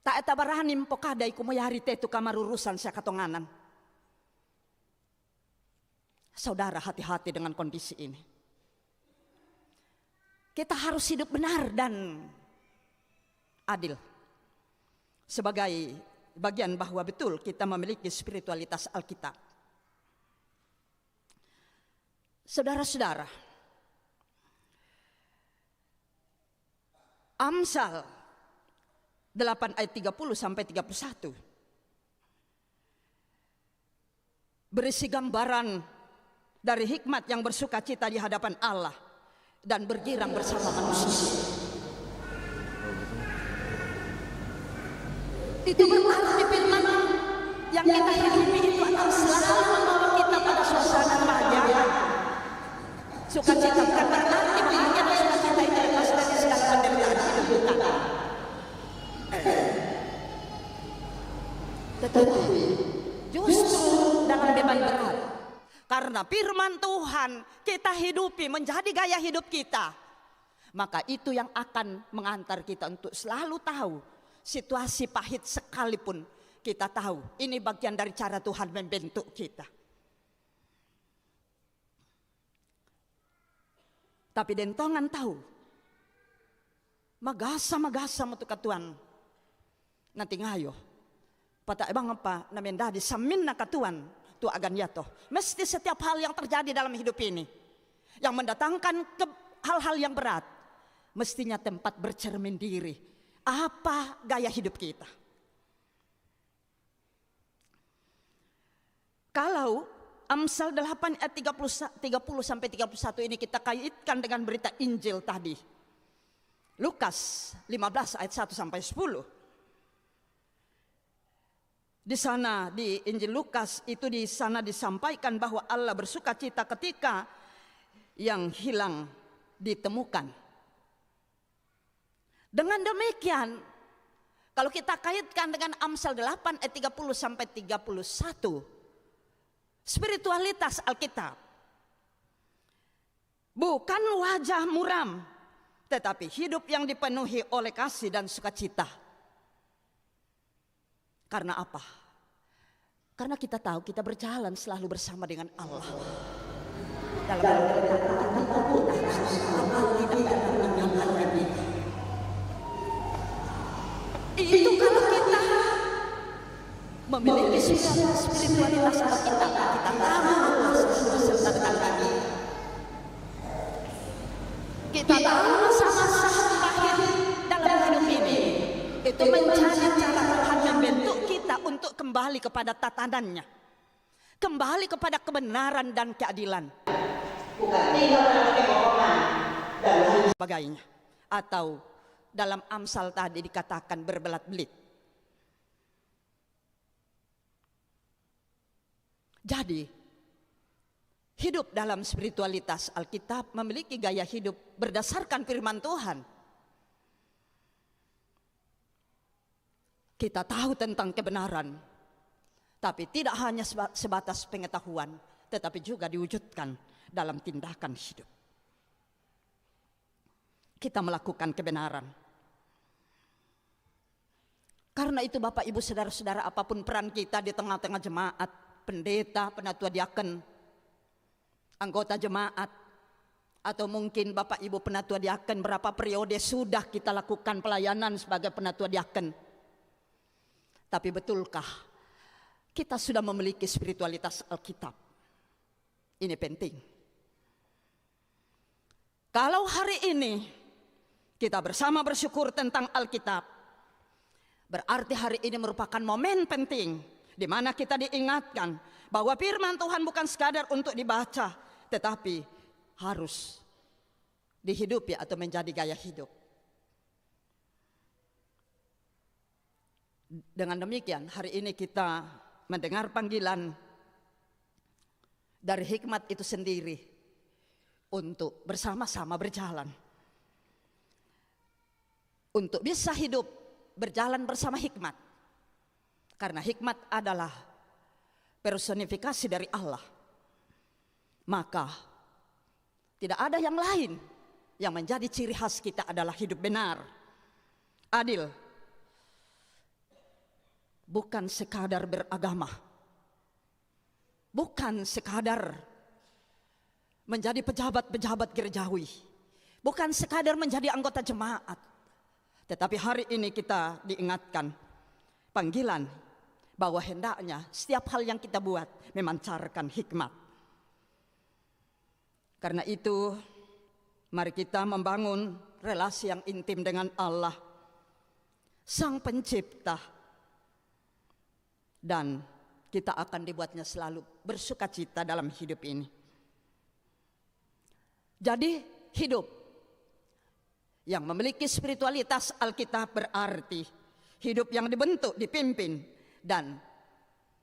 Tak eta barahanim pokada iku mo yari tetu kamarurusan sia katonganan. Saudara, hati-hati dengan kondisi ini. Kita harus hidup benar dan adil. Sebagai bagian bahwa betul kita memiliki spiritualitas Alkitab. Saudara-saudara, Amsal 8 ayat 30 sampai 31 berisi gambaran dari hikmat yang bersuka cita di hadapan Allah dan bergirang bersama manusia. Itu berarti firman yang kita hidupi itu akan selalu membawa kita pada suasana kebahagiaan, Sukacita bukan berarti bahagia, dan sukacita itu lepas dari segala penderitaan hidup kita. Tetapi justru dalam beban berat, karena firman Tuhan kita hidupi menjadi gaya hidup kita, maka itu yang akan mengantar kita untuk selalu tahu situasi pahit sekalipun kita tahu ini bagian dari cara Tuhan membentuk kita. Tapi dentongan tahu magasa untuk katuan nanti ngayo pata ebang apa namenda di samin na katuan tu agan yato. Mesti setiap hal yang terjadi dalam hidup ini yang mendatangkan hal-hal yang berat, mestinya tempat bercermin diri apa gaya hidup kita. Kalau Amsal 8 ayat 30 sampai 31 ini kita kaitkan dengan berita Injil tadi, Lukas 15 ayat 1 sampai 10. Di sana di Injil Lukas itu di sana disampaikan bahwa Allah bersuka cita ketika yang hilang ditemukan. Dengan demikian, kalau kita kaitkan dengan Amsal 8 ayat 30 sampai 31, spiritualitas Alkitab bukan wajah muram, tetapi hidup yang dipenuhi oleh kasih dan sukacita. Karena apa? Karena kita tahu kita berjalan selalu bersama dengan Allah. Dalam itu kalau kita memiliki spiritualitas Alkitab, kita tahu Allah beserta dengan kami. Kita tahu masa-masa pahit dalam hidup ini itu menjadi cara Tuhan membentuk kita untuk kembali kepada tatanannya, kembali kepada kebenaran dan keadilan, bukan tinggal dalam kebohongan dan lain sebagainya. Atau dalam Amsal tadi dikatakan berbelat-belit. Jadi hidup dalam spiritualitas Alkitab memiliki gaya hidup berdasarkan firman Tuhan. Kita tahu tentang kebenaran, tapi tidak hanya sebatas pengetahuan, tetapi juga diwujudkan dalam tindakan hidup. Kita melakukan kebenaran. Karena itu Bapak Ibu Saudara-saudara, apapun peran kita di tengah-tengah jemaat, pendeta, penatua diaken, anggota jemaat, atau mungkin Bapak Ibu penatua diaken berapa periode sudah kita lakukan pelayanan sebagai penatua diaken. Tapi betulkah kita sudah memiliki spiritualitas Alkitab? Ini penting. Kalau hari ini kita bersama bersyukur tentang Alkitab, berarti hari ini merupakan momen penting di mana kita diingatkan bahwa firman Tuhan bukan sekadar untuk dibaca, tetapi harus dihidupi atau menjadi gaya hidup. Dengan demikian, hari ini kita mendengar panggilan dari hikmat itu sendiri untuk bersama-sama berjalan, untuk bisa hidup berjalan bersama hikmat. Karena hikmat adalah personifikasi dari Allah, maka tidak ada yang lain yang menjadi ciri khas kita adalah hidup benar, adil, bukan sekadar beragama, bukan sekadar menjadi pejabat-pejabat gerejawi, bukan sekadar menjadi anggota jemaat, tetapi hari ini kita diingatkan panggilan bahwa hendaknya setiap hal yang kita buat memancarkan hikmat. Karena itu mari kita membangun relasi yang intim dengan Allah, Sang Pencipta, dan kita akan dibuatnya selalu bersukacita dalam hidup ini. Jadi hidup yang memiliki spiritualitas Alkitab berarti hidup yang dibentuk, dipimpin, dan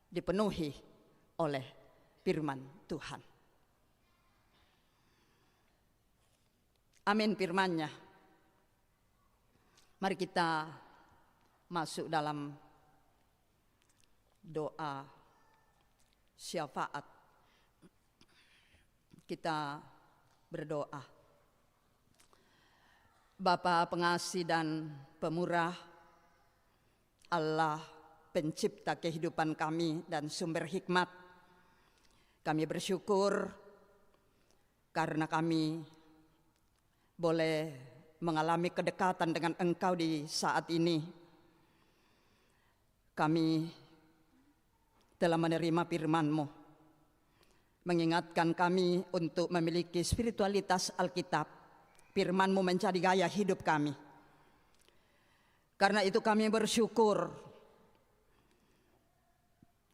dipenuhi oleh firman Tuhan. Amin firman-Nya. Mari kita masuk dalam doa syafaat. Kita berdoa. Bapa pengasih dan pemurah, Allah pencipta kehidupan kami dan sumber hikmat, kami bersyukur karena kami boleh mengalami kedekatan dengan Engkau di saat ini. Kami telah menerima firman-Mu, mengingatkan kami untuk memiliki spiritualitas Alkitab. Firman-Mu menjadi gaya hidup kami. Karena itu kami bersyukur,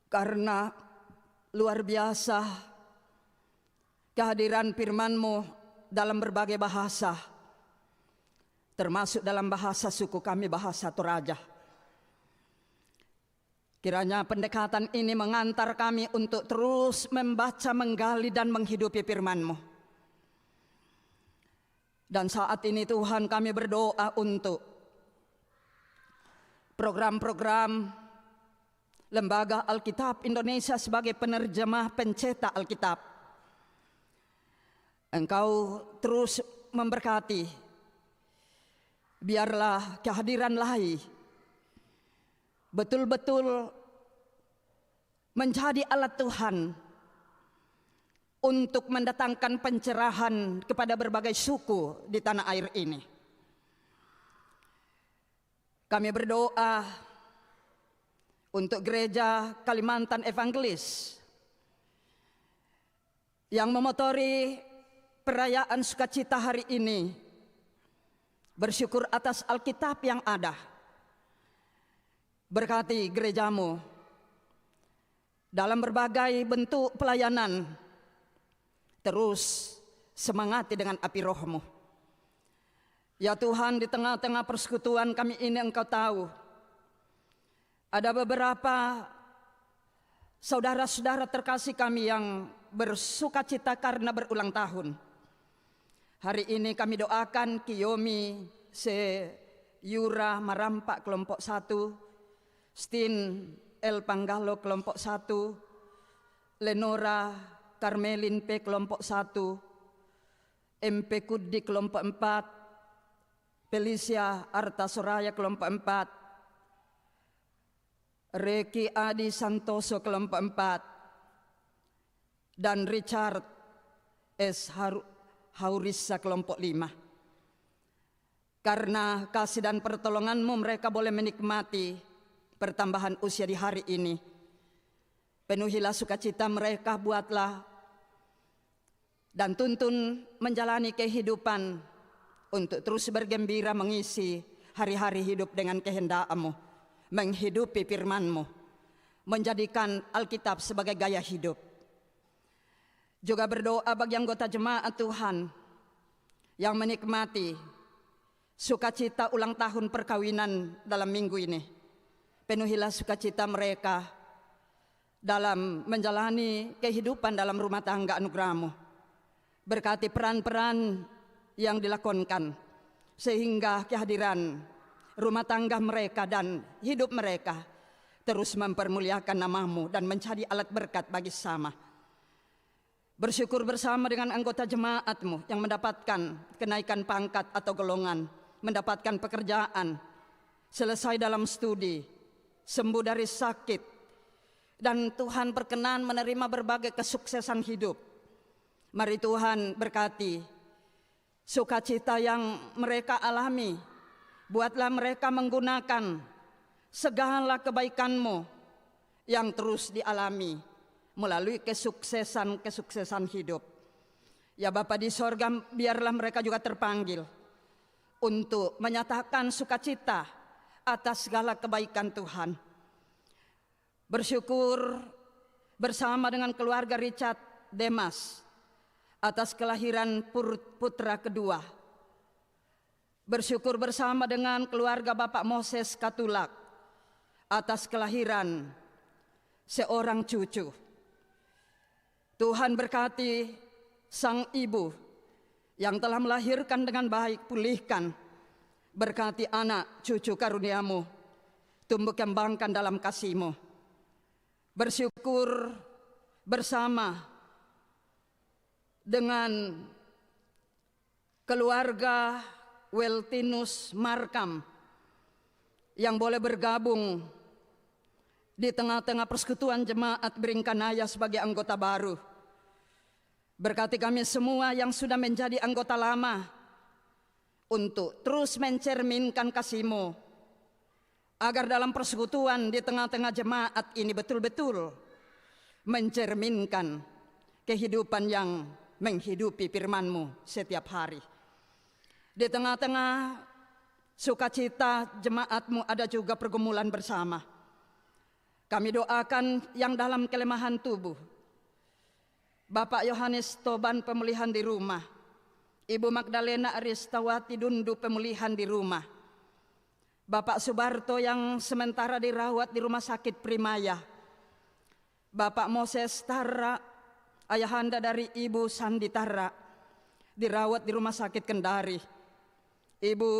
karena luar biasa kehadiran firman-Mu dalam berbagai bahasa, termasuk dalam bahasa suku kami, bahasa Toraja. Kiranya pendekatan ini mengantar kami untuk terus membaca, menggali, dan menghidupi firman-Mu. Dan saat ini Tuhan, kami berdoa untuk program-program Lembaga Alkitab Indonesia sebagai penerjemah pencetak Alkitab. Engkau terus memberkati. Biarlah kehadiran Lahai betul-betul menjadi alat Tuhan untuk mendatangkan pencerahan kepada berbagai suku di tanah air ini. Kami berdoa untuk Gereja Kalimantan Evangelis yang memotori perayaan sukacita hari ini, bersyukur atas Alkitab yang ada. Berkati gerejamu dalam berbagai bentuk pelayanan, terus semangati dengan api Roh-Mu. Ya Tuhan, di tengah-tengah persekutuan kami ini Engkau tahu, ada beberapa saudara-saudara terkasih kami yang bersukacita karena berulang tahun. Hari ini kami doakan Kiyomi Se Yura Marampak kelompok 1, Stin El Panggalo kelompok 1, Lenora Karmelin P kelompok 1, MP Kudi kelompok 4, Felicia Arta Soraya kelompok 4, Reki Adi Santoso kelompok 4, dan Richard S. Haurissa kelompok 5. Karena kasih dan pertolongan-Mu mereka boleh menikmati pertambahan usia di hari ini. Penuhilah sukacita mereka, buatlah dan tuntun menjalani kehidupan untuk terus bergembira mengisi hari-hari hidup dengan kehendak-Mu, menghidupi firman-Mu, menjadikan Alkitab sebagai gaya hidup. Juga berdoa bagi anggota jemaat Tuhan yang menikmati sukacita ulang tahun perkawinan dalam minggu ini. Penuhilah sukacita mereka dalam menjalani kehidupan dalam rumah tangga anugerah-Mu. Berkati peran-peran yang dilakonkan, sehingga kehadiran rumah tangga mereka dan hidup mereka terus mempermuliakan nama-Mu dan menjadi alat berkat bagi sesama. Bersyukur bersama dengan anggota jemaat-Mu yang mendapatkan kenaikan pangkat atau golongan, mendapatkan pekerjaan, selesai dalam studi, sembuh dari sakit, dan Tuhan berkenan menerima berbagai kesuksesan hidup. Mari Tuhan berkati sukacita yang mereka alami. Buatlah mereka menggunakan segala kebaikan-Mu yang terus dialami melalui kesuksesan hidup. Ya Bapa di sorga, biarlah mereka juga terpanggil untuk menyatakan sukacita atas segala kebaikan Tuhan. Bersyukur bersama dengan keluarga Richard Demas atas kelahiran putra kedua. Bersyukur bersama dengan keluarga Bapak Moses Katulak atas kelahiran seorang cucu. Tuhan berkati sang ibu yang telah melahirkan dengan baik, pulihkan, berkati anak cucu karuniamu, tumbuh kembangkan dalam kasih-Mu. Bersyukur bersama dengan keluarga Weltinus Markam yang boleh bergabung di tengah-tengah persekutuan jemaat Beringkanaya sebagai anggota baru. Berkati kami semua yang sudah menjadi anggota lama untuk terus mencerminkan kasih-Mu, agar dalam persekutuan di tengah-tengah jemaat ini betul-betul mencerminkan kehidupan yang menghidupi firman-Mu setiap hari. Di tengah-tengah sukacita jemaat-Mu ada juga pergumulan bersama. Kami doakan yang dalam kelemahan tubuh, Bapak Yohanes Toban pemulihan di rumah, Ibu Magdalena Aristawati Dundu pemulihan di rumah, Bapak Subarto yang sementara dirawat di Rumah Sakit Primaya, Bapak Moses Tara, ayahanda dari Ibu Sandi Tara, dirawat di Rumah Sakit Kendari, Ibu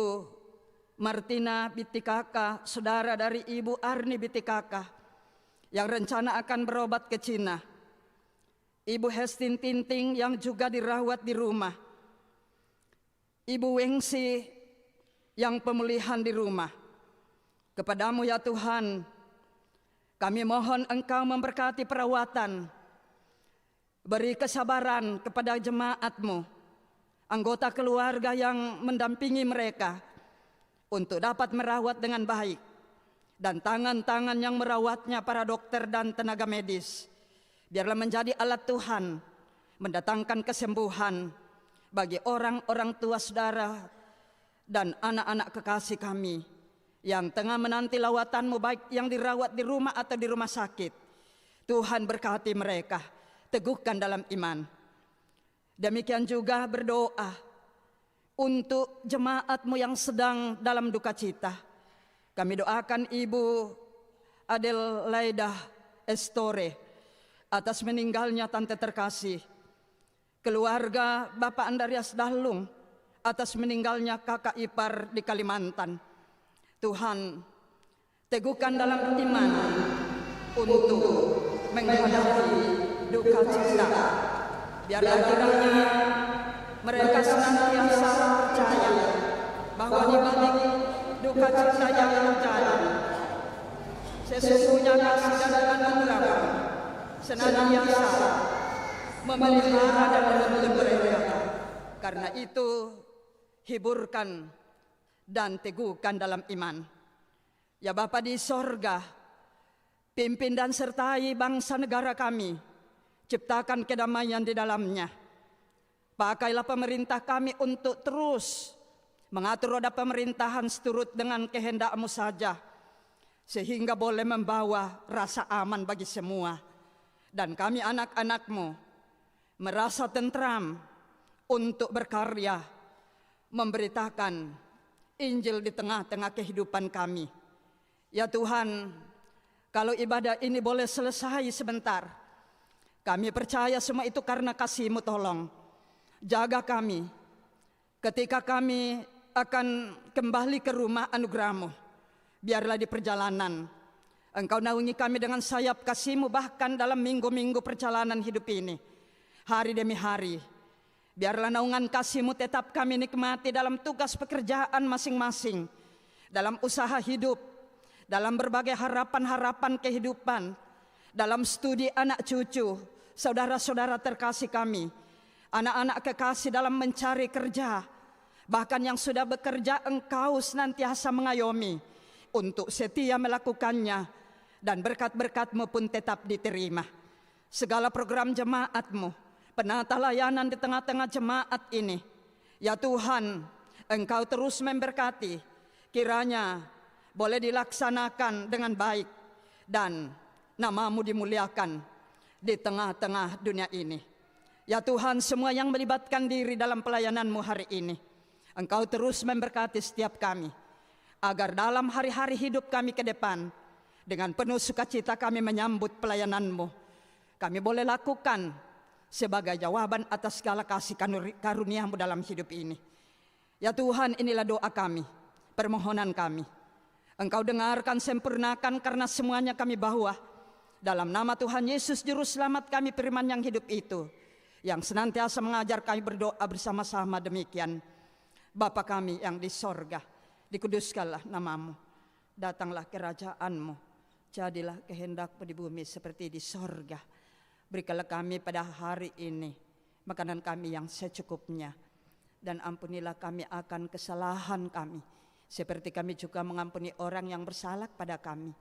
Martina Bitikaka, saudara dari Ibu Arni Bitikaka, yang rencana akan berobat ke Cina, Ibu Hestin Tinting yang juga dirawat di rumah, Ibu Wengsi yang pemulihan di rumah. Kepadamu ya Tuhan, kami mohon Engkau memberkati perawatan, beri kesabaran kepada jemaat-Mu, anggota keluarga yang mendampingi mereka untuk dapat merawat dengan baik, dan tangan-tangan yang merawatnya para dokter dan tenaga medis, biarlah menjadi alat Tuhan mendatangkan kesembuhan bagi orang-orang tua saudara dan anak-anak kekasih kami yang tengah menanti lawatan-Mu, baik yang dirawat di rumah atau di rumah sakit. Tuhan berkati mereka, teguhkan dalam iman. Demikian juga berdoa untuk jemaat-Mu yang sedang dalam duka cita. Kami doakan Ibu Adelaida Estore atas meninggalnya tante terkasih, keluarga Bapak Andarias Dahlung atas meninggalnya kakak ipar di Kalimantan. Tuhan, teguhkan dalam iman untuk menghadapi duka cita. Biarlah kiranya mereka senantiasa percaya bahwa di balik duka cita yang terjadi, sesungguhnya kasih dan anugerah senantiasa memelihara dan menuntun mereka. Karena itu, hiburkan dan teguhkan dalam iman. Ya Bapa di sorga, pimpin dan sertai bangsa negara kami, ciptakan kedamaian di dalamnya. Pakailah pemerintah kami untuk terus mengatur roda pemerintahan seturut dengan kehendak-Mu saja, sehingga boleh membawa rasa aman bagi semua. Dan kami anak-anak-Mu merasa tentram untuk berkarya, memberitakan Injil di tengah-tengah kehidupan kami. Ya Tuhan, kalau ibadah ini boleh selesai sebentar, kami percaya semua itu karena kasih-Mu. Tolong jaga kami ketika kami akan kembali ke rumah anugerah-Mu. Biarlah di perjalanan Engkau naungi kami dengan sayap kasih-Mu, bahkan dalam minggu-minggu perjalanan hidup ini, hari demi hari. Biarlah naungan kasih-Mu tetap kami nikmati dalam tugas pekerjaan masing-masing, dalam usaha hidup, dalam berbagai harapan-harapan kehidupan, dalam studi anak cucu, saudara-saudara terkasih kami, anak-anak kekasih dalam mencari kerja, bahkan yang sudah bekerja Engkau senantiasa mengayomi untuk setia melakukannya, dan berkat-berkat-Mu pun tetap diterima. Segala program jemaat-Mu, penata layanan di tengah-tengah jemaat ini, ya Tuhan, Engkau terus memberkati, kiranya boleh dilaksanakan dengan baik, dan nama-Mu dimuliakan di tengah-tengah dunia ini. Ya Tuhan, semua yang melibatkan diri dalam pelayanan-Mu hari ini, Engkau terus memberkati setiap kami, agar dalam hari-hari hidup kami ke depan, dengan penuh sukacita kami menyambut pelayanan-Mu. Kami boleh lakukan sebagai jawaban atas segala kasih karunia-Mu dalam hidup ini. Ya Tuhan, inilah doa kami, permohonan kami. Engkau dengarkan, sempurnakan, karena semuanya kami bawa dalam nama Tuhan Yesus Juru Selamat kami, firman yang hidup itu, yang senantiasa mengajar kami berdoa bersama-sama demikian. Bapa kami yang di sorga, dikuduskanlah nama-Mu, datanglah kerajaan-Mu, jadilah kehendak-Mu di bumi seperti di sorga. Berikanlah kami pada hari ini makanan kami yang secukupnya, dan ampunilah kami akan kesalahan kami, seperti kami juga mengampuni orang yang bersalah pada kami.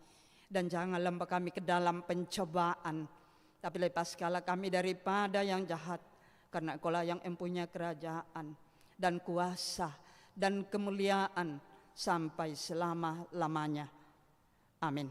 Dan jangan lempar kami ke dalam pencobaan, tapi lepaskanlah kami daripada yang jahat, karena Engkau-lah yang mempunyai kerajaan dan kuasa dan kemuliaan sampai selama-lamanya. Amin.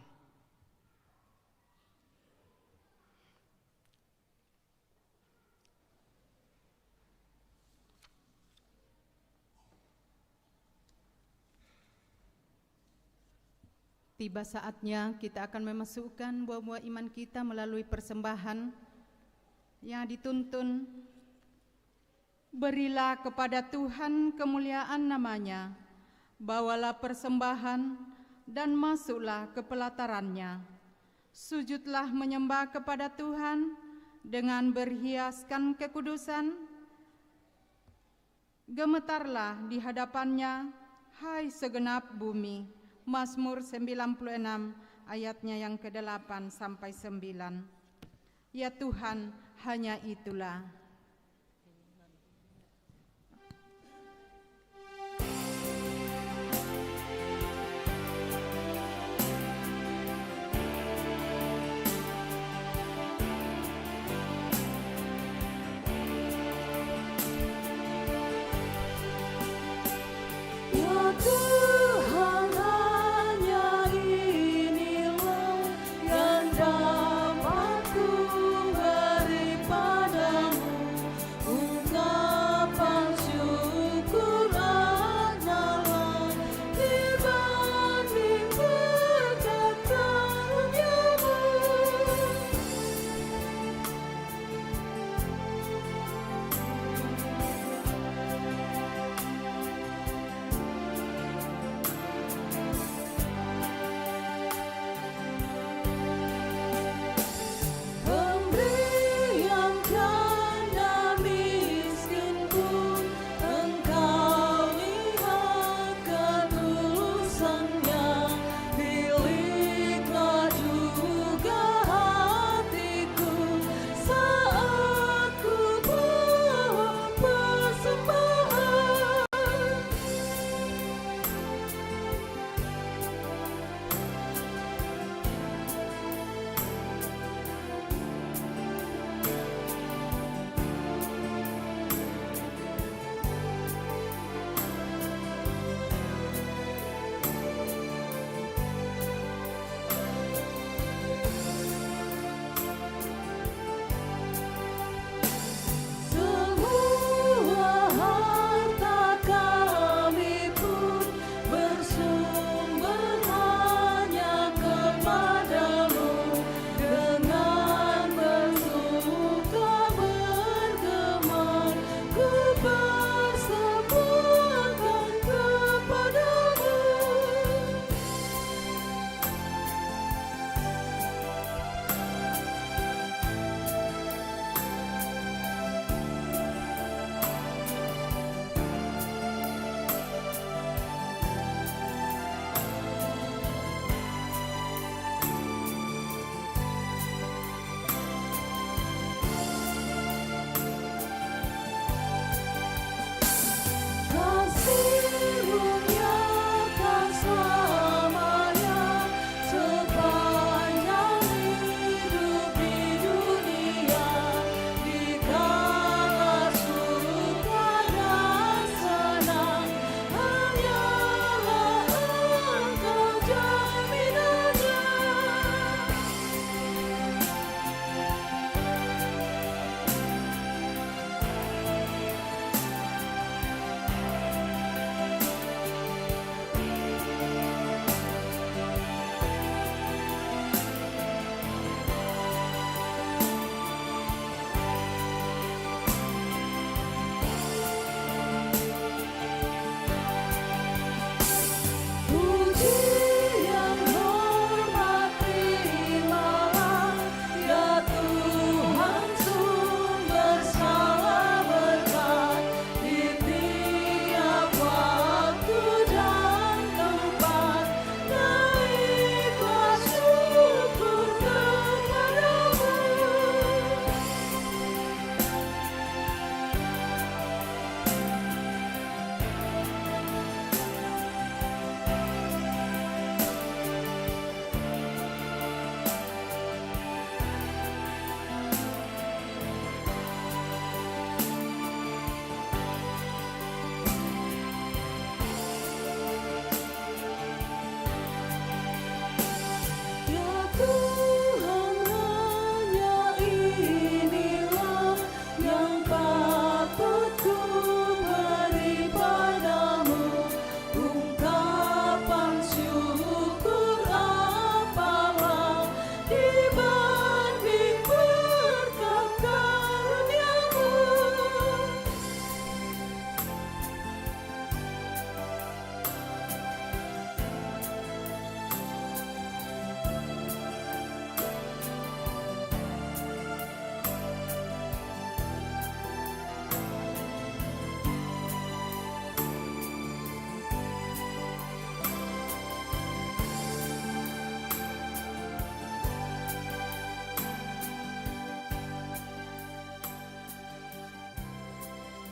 Tiba saatnya kita akan memasukkan buah-buah iman kita melalui persembahan yang dituntun. Berilah kepada Tuhan kemuliaan nama-Nya, bawalah persembahan dan masuklah ke pelataran-Nya. Sujudlah menyembah kepada Tuhan dengan berhiaskan kekudusan. Gemetarlah di hadapan-Nya, hai segenap bumi. Mazmur 96 ayatnya yang ke-8 sampai 9. Ya Tuhan, hanya itulah. Ya Tuhan, hanya inilah yang dapat ku beri padamu, ungkapan syukur adalah dibanding berkat karunia-Mu.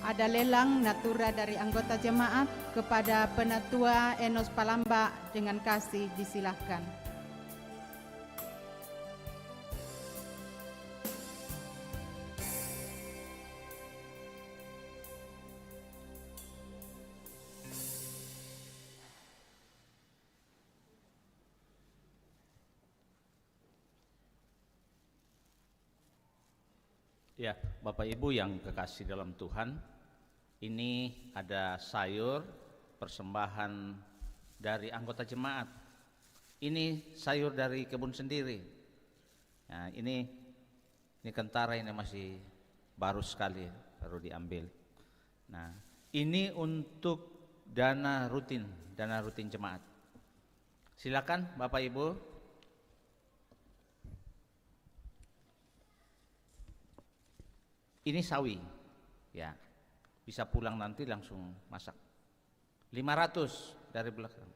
ada lelang natura dari anggota jemaat kepada Penatua Enos Palamba dengan kasih disilahkan. Ya, Bapak Ibu yang kekasih dalam Tuhan, ini ada sayur persembahan dari anggota jemaat. Ini sayur dari kebun sendiri. Nah, ini kentara ini masih baru sekali, baru diambil. Nah, ini untuk dana rutin jemaat. Silakan Bapak Ibu. Ini sawi, ya, bisa pulang nanti langsung masak. 500 dari belakang.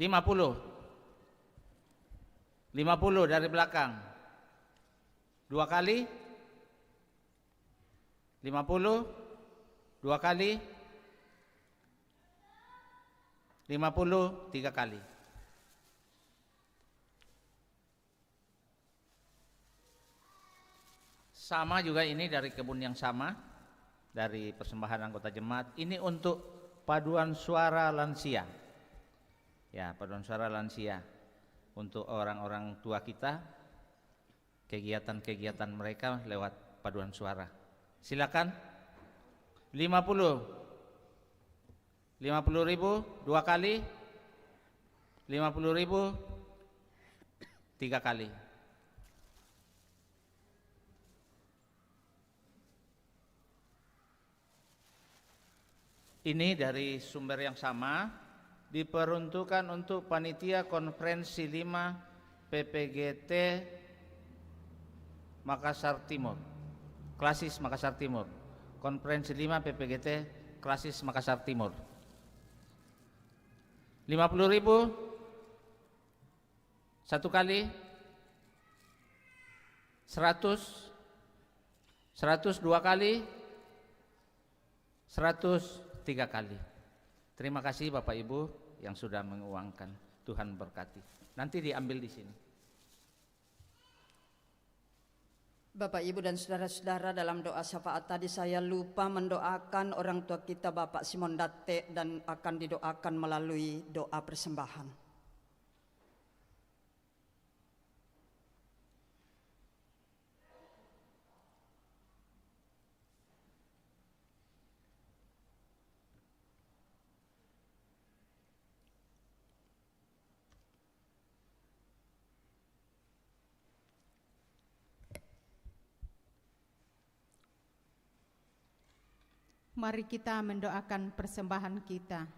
50 dari belakang. 2 kali. 50 2 kali. 50 3 kali. Sama juga ini dari kebun yang sama, dari persembahan anggota jemaat. Ini untuk paduan suara lansia. Ya, paduan suara lansia untuk orang-orang tua kita, kegiatan-kegiatan mereka lewat paduan suara. Silakan. 50 ribu 2 kali. 50 ribu 3 kali. Ini dari sumber yang sama, diperuntukkan untuk panitia konferensi 5 PPGT Makassar Timur, Klasis Makassar Timur, konferensi 5 PPGT Klasis Makassar Timur. 50 ribu 1 kali. 100 2 kali. 100 3 kali. Terima kasih Bapak Ibu yang sudah menguangkan. Tuhan berkati. Nanti diambil di sini. Bapak Ibu dan saudara-saudara, dalam doa syafaat tadi saya lupa mendoakan orang tua kita Bapak Simon Datte, dan akan didoakan melalui doa persembahan. Mari kita mendoakan persembahan kita.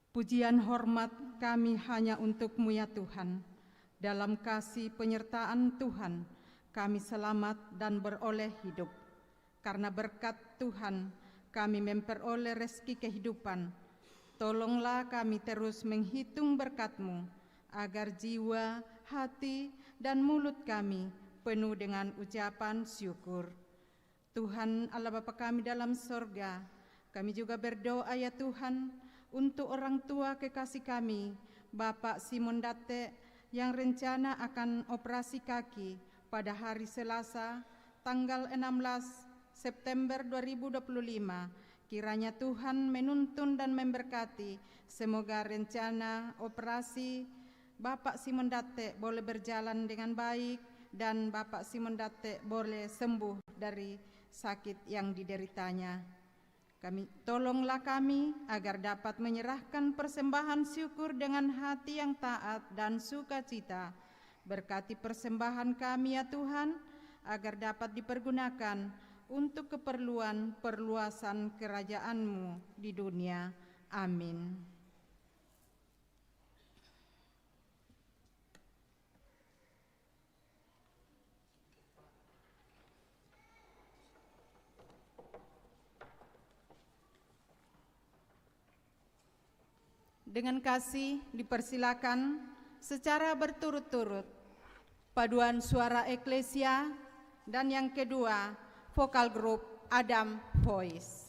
Pujian hormat kami hanya untuk-Mu ya Tuhan. Dalam kasih penyertaan Tuhan, kami selamat dan beroleh hidup. Karena berkat Tuhan, kami memperoleh rezeki kehidupan. Tolonglah kami terus menghitung berkat-Mu, agar jiwa, hati, dan mulut kami penuh dengan ucapan syukur. Tuhan Allah Bapa kami dalam sorga, kami juga berdoa ya Tuhan untuk orang tua kekasih kami, Bapak Simon Datte, yang rencana akan operasi kaki pada hari Selasa, tanggal 16 September 2025. Kiranya Tuhan menuntun dan memberkati, semoga rencana operasi Bapak Simon Datte boleh berjalan dengan baik, dan Bapak Simon Datte boleh sembuh dari sakit yang dideritanya. Tolonglah kami agar dapat menyerahkan persembahan syukur dengan hati yang taat dan sukacita. Berkati persembahan kami ya Tuhan, agar dapat dipergunakan untuk keperluan perluasan kerajaan-Mu di dunia. Amin. Dengan kasih dipersilakan secara berturut-turut paduan suara eklesia, dan yang kedua vokal grup Adam Voice.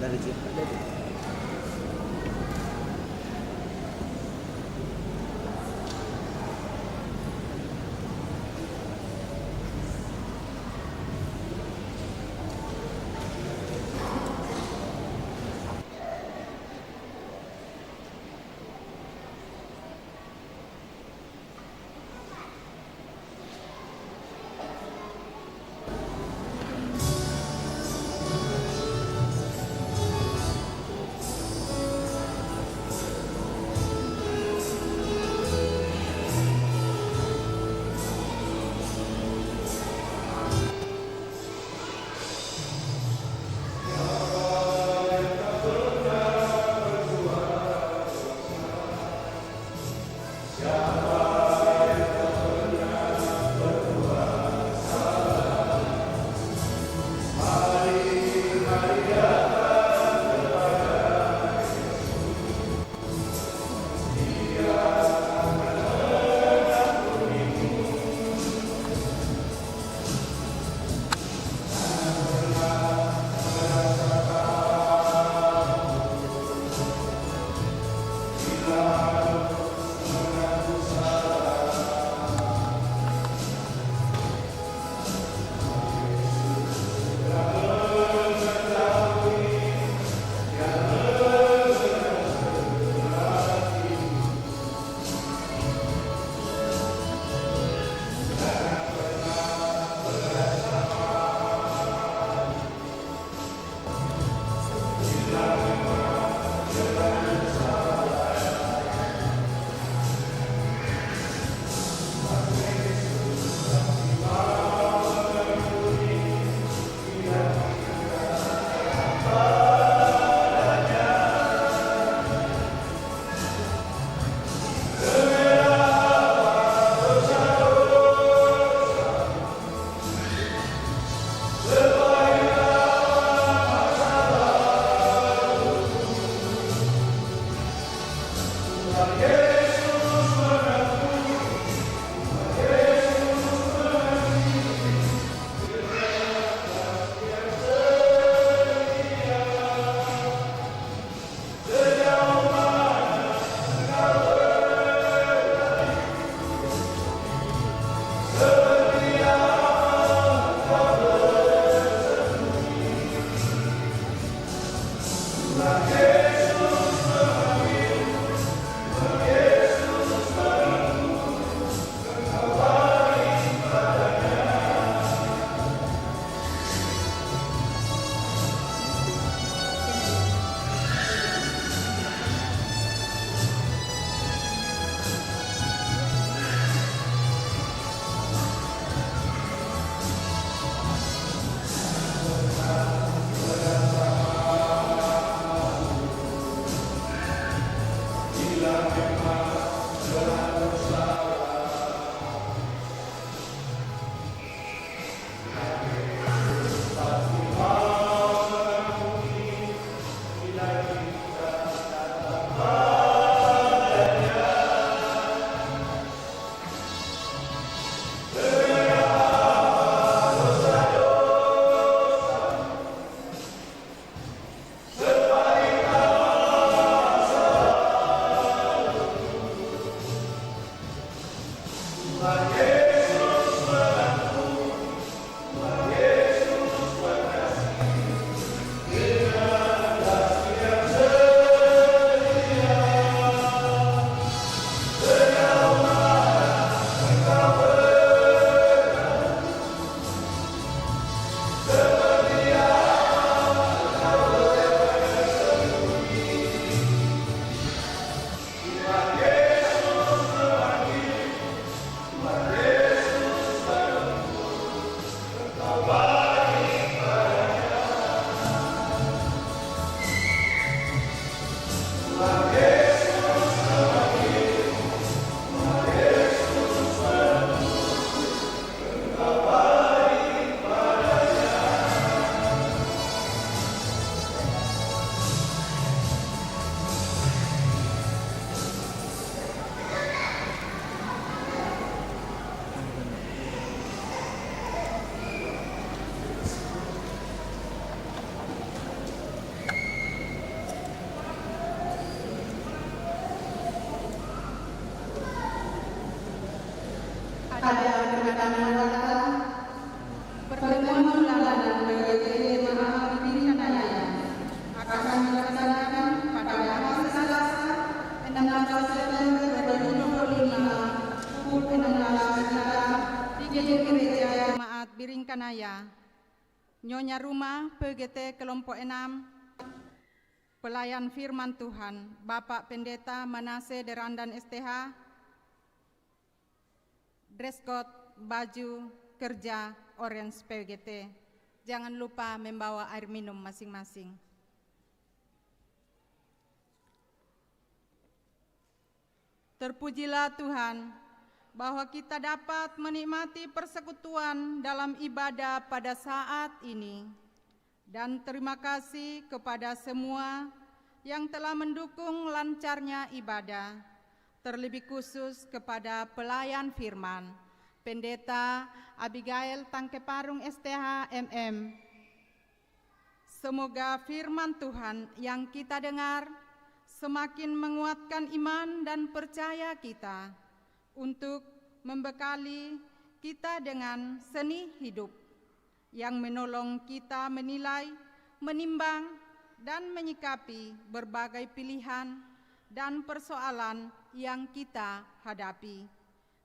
Raja. Amen. pada kedatangan warta pertemuan bulanan PWT Jemaat Biringkanaya akan dilaksanakan pada hari Selasa 16 September 2025 pukul 16 di Gedung Gereja Jemaat Biringkanaya. Nyonya Rumah PGT Kelompok 6, Pelayan Firman Tuhan, Bapak Pendeta Manase Derandan STH, dress code, baju, kerja, orange PGT. Jangan lupa membawa air minum masing-masing. Terpujilah Tuhan, bahwa kita dapat menikmati persekutuan dalam ibadah pada saat ini. Dan terima kasih kepada semua yang telah mendukung lancarnya ibadah, terlebih khusus kepada pelayan firman, Pendeta Abigail Tangkeparung STH MM. Semoga firman Tuhan yang kita dengar semakin menguatkan iman dan percaya kita untuk membekali kita dengan seni hidup yang menolong kita menilai, menimbang, dan menyikapi berbagai pilihan dan persoalan yang kita hadapi.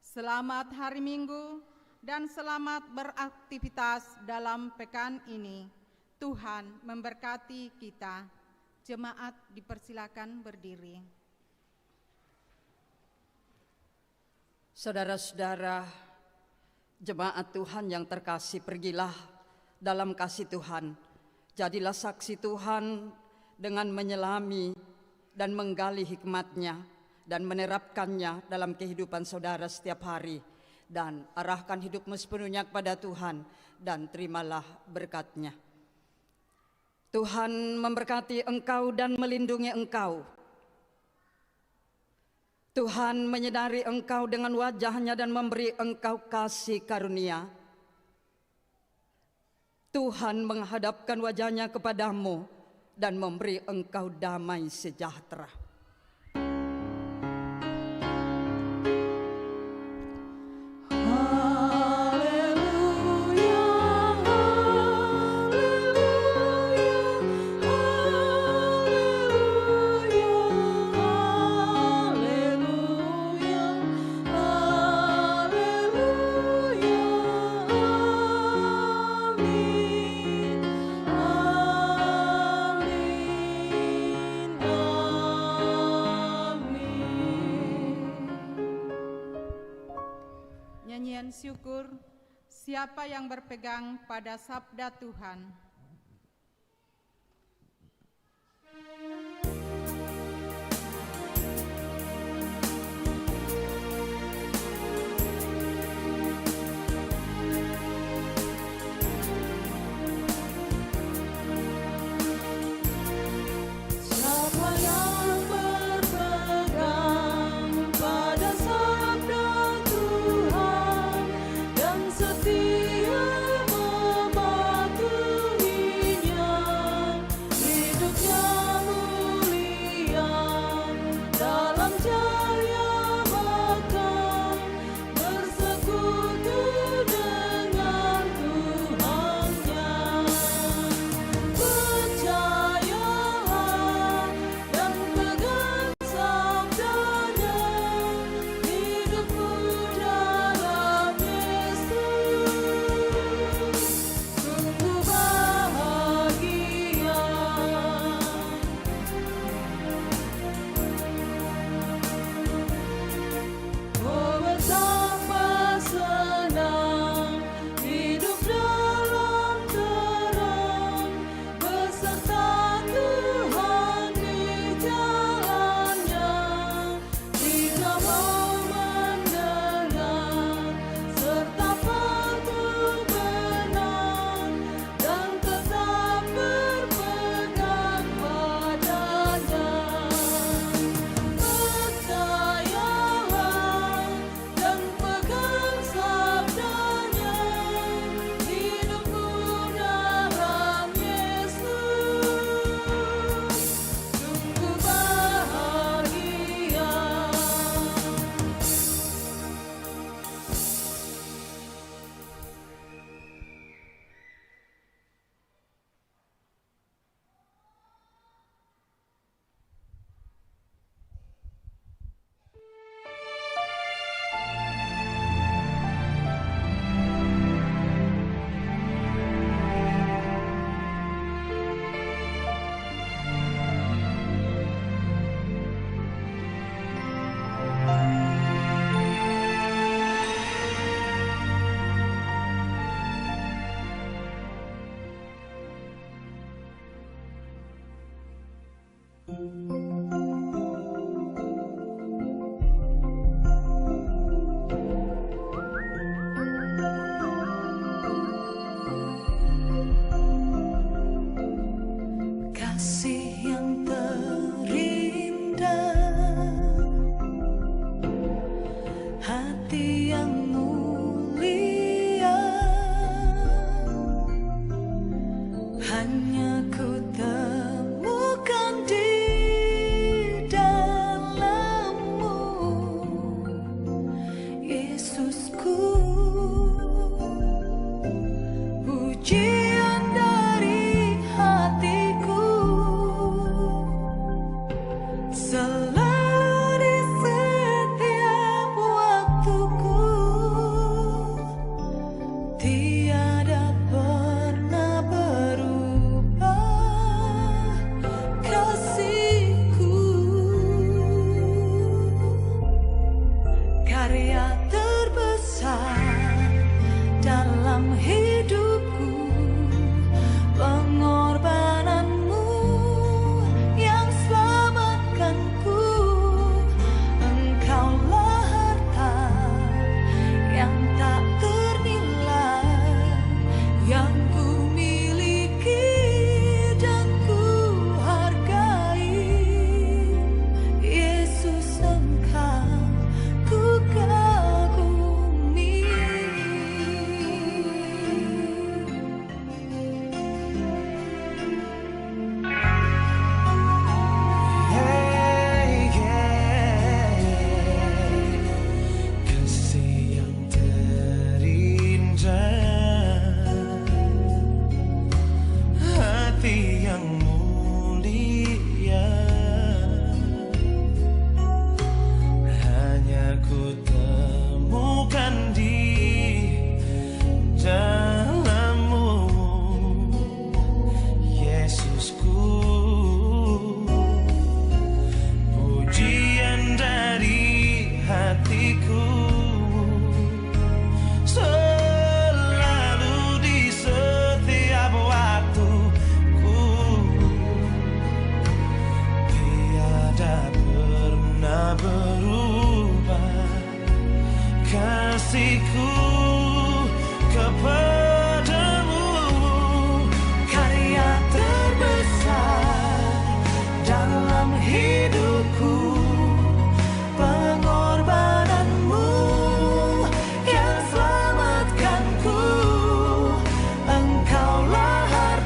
Selamat hari Minggu dan selamat beraktivitas dalam pekan ini. Tuhan memberkati kita. Jemaat dipersilakan berdiri. Saudara-saudara, jemaat Tuhan yang terkasih, pergilah dalam kasih Tuhan. Jadilah saksi Tuhan dengan menyelami dan menggali hikmat-Nya dan menerapkannya dalam kehidupan saudara setiap hari. Dan arahkan hidupmu sepenuhnya kepada Tuhan dan terimalah berkat-Nya. Tuhan memberkati engkau dan melindungi engkau. Tuhan menyadari engkau dengan wajah-Nya dan memberi engkau kasih karunia. Tuhan menghadapkan wajah-Nya kepadamu dan memberi engkau damai sejahtera. Nyanyian syukur, siapa yang berpegang pada sabda Tuhan. Siapa yang berpegang pada sabda Tuhan dan setia mematuhinya, hidupnya Cinta